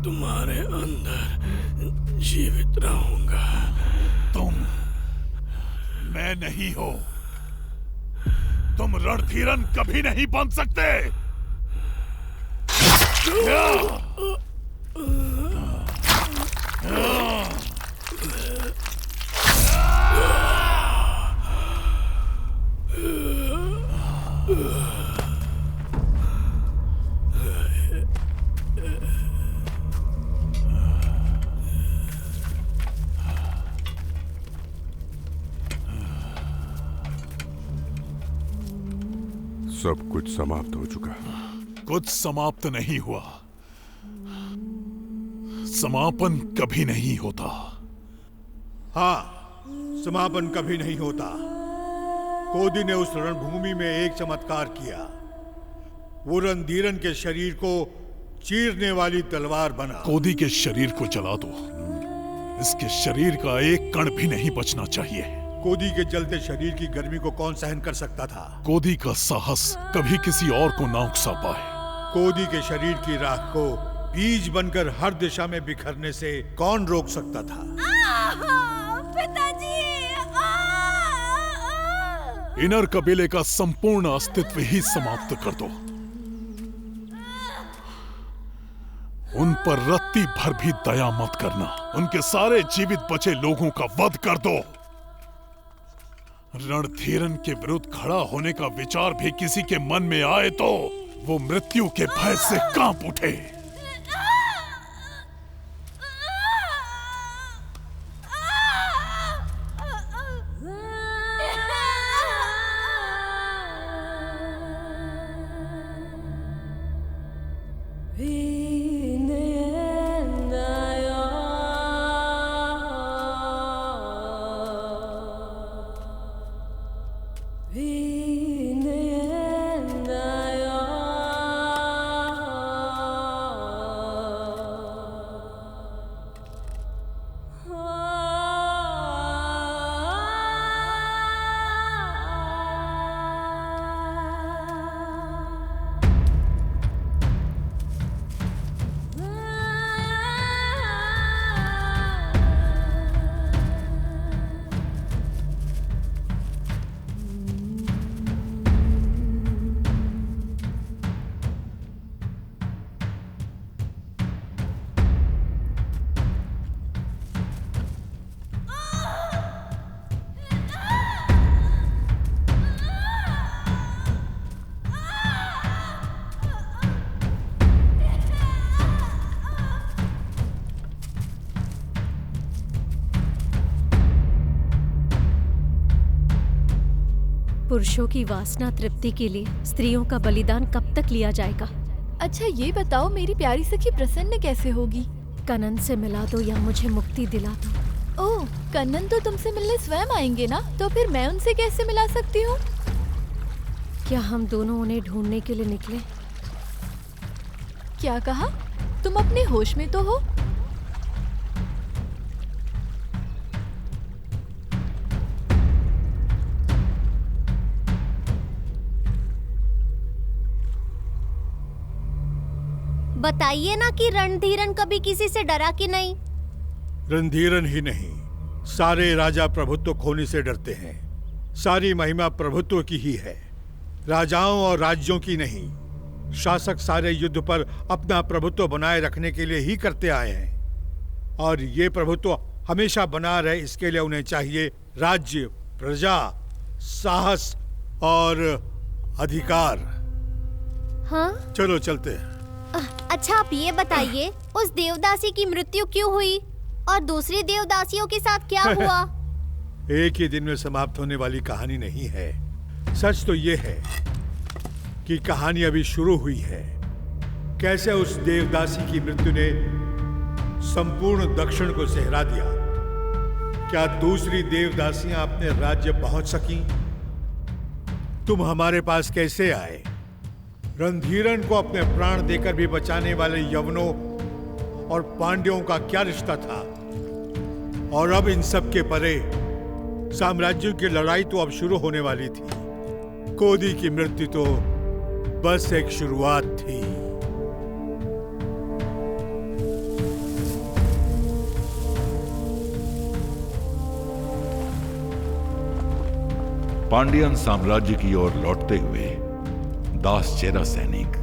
तुम्हारे अंदर जीवित रहूंगा। तुम मैं नहीं हो, तुम रणधीरन कभी नहीं बन सकते। सब कुछ समाप्त हो चुका। कुछ समाप्त नहीं हुआ। समापन कभी नहीं होता। हाँ, समापन कभी नहीं होता। कोदी ने उस रणभूमि में एक चमत्कार किया। वो रणधीरन के शरीर को चीरने वाली तलवार बना। कोदी के शरीर को जला दो। इसके शरीर का एक कण भी नहीं बचना चाहिए। कोदी के जलते शरीर की गर्मी को कौन सहन कर सकता था? कोदी का साहस कभी किसी और को ना उकसा पाए। कोदी के शरीर की राख को बीज बनकर हर दिशा में बिखरने से कौन रोक सकता था? पिताजी! इनर कबीले का संपूर्ण अस्तित्व ही समाप्त कर दो। उन पर रत्ती भर भी दया मत करना। उनके सारे जीवित बचे लोगों का वध कर दो। रणधीरन के विरुद्ध खड़ा होने का विचार भी किसी के मन में आए तो वो मृत्यु के भय से कांप उठे। पुरुषों की वासना तृप्ति के लिए स्त्रियों का बलिदान कब तक लिया जाएगा? अच्छा ये बताओ, मेरी प्यारी सखी प्रसन्न कैसे होगी? कनन से मिला दो या मुझे मुक्ति दिला दो। ओह, कन्नन तो तुमसे मिलने स्वयं आएंगे ना, तो फिर मैं उनसे कैसे मिला सकती हूँ? क्या हम दोनों उन्हें ढूंढने के लिए निकले? क्या कहा? तुम अपने होश में तो हो? बताइए ना कि रणधीरन कभी किसी से डरा कि नहीं? रणधीरन ही नहीं, सारे राजा प्रभुत्व खोने से डरते हैं। सारी महिमा प्रभुत्व की ही है, राजाओं और राज्यों की नहीं। शासक सारे युद्ध पर अपना प्रभुत्व बनाए रखने के लिए ही करते आए हैं, और ये प्रभुत्व हमेशा बना रहे इसके लिए उन्हें चाहिए राज्य, प्रजा, साहस और अधिकार। हाँ? चलो चलते हैं। अच्छा आप ये बताइए, उस देवदासी की मृत्यु क्यों हुई और दूसरी देवदासियों के साथ क्या हुआ? एक ही दिन में समाप्त होने वाली कहानी नहीं है। सच तो ये है कि कहानी अभी शुरू हुई है। कैसे उस देवदासी की मृत्यु ने संपूर्ण दक्षिण को सहरा दिया। क्या दूसरी देवदासियां अपने राज्य पहुंच सकी? तुम हमारे पास कैसे आए? रणधीरन को अपने प्राण देकर भी बचाने वाले यवनों और पांड्यों का क्या रिश्ता था? और अब इन सब के परे साम्राज्यों की लड़ाई तो अब शुरू होने वाली थी। कोदी की मृत्यु तो बस एक शुरुआत थी। पांडियन साम्राज्य की ओर लौटते हुए दास चेरा सैनिक,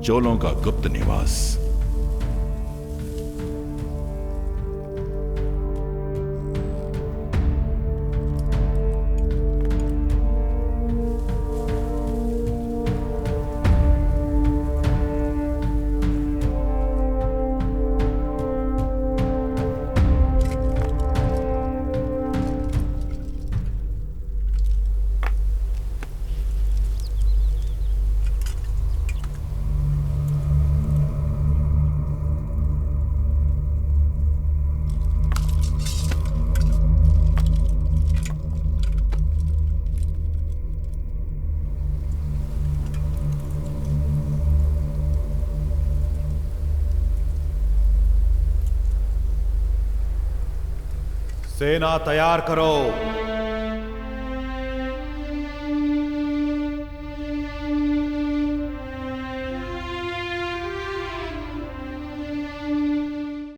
चोलों का गुप्त निवास। सेना तैयार करो।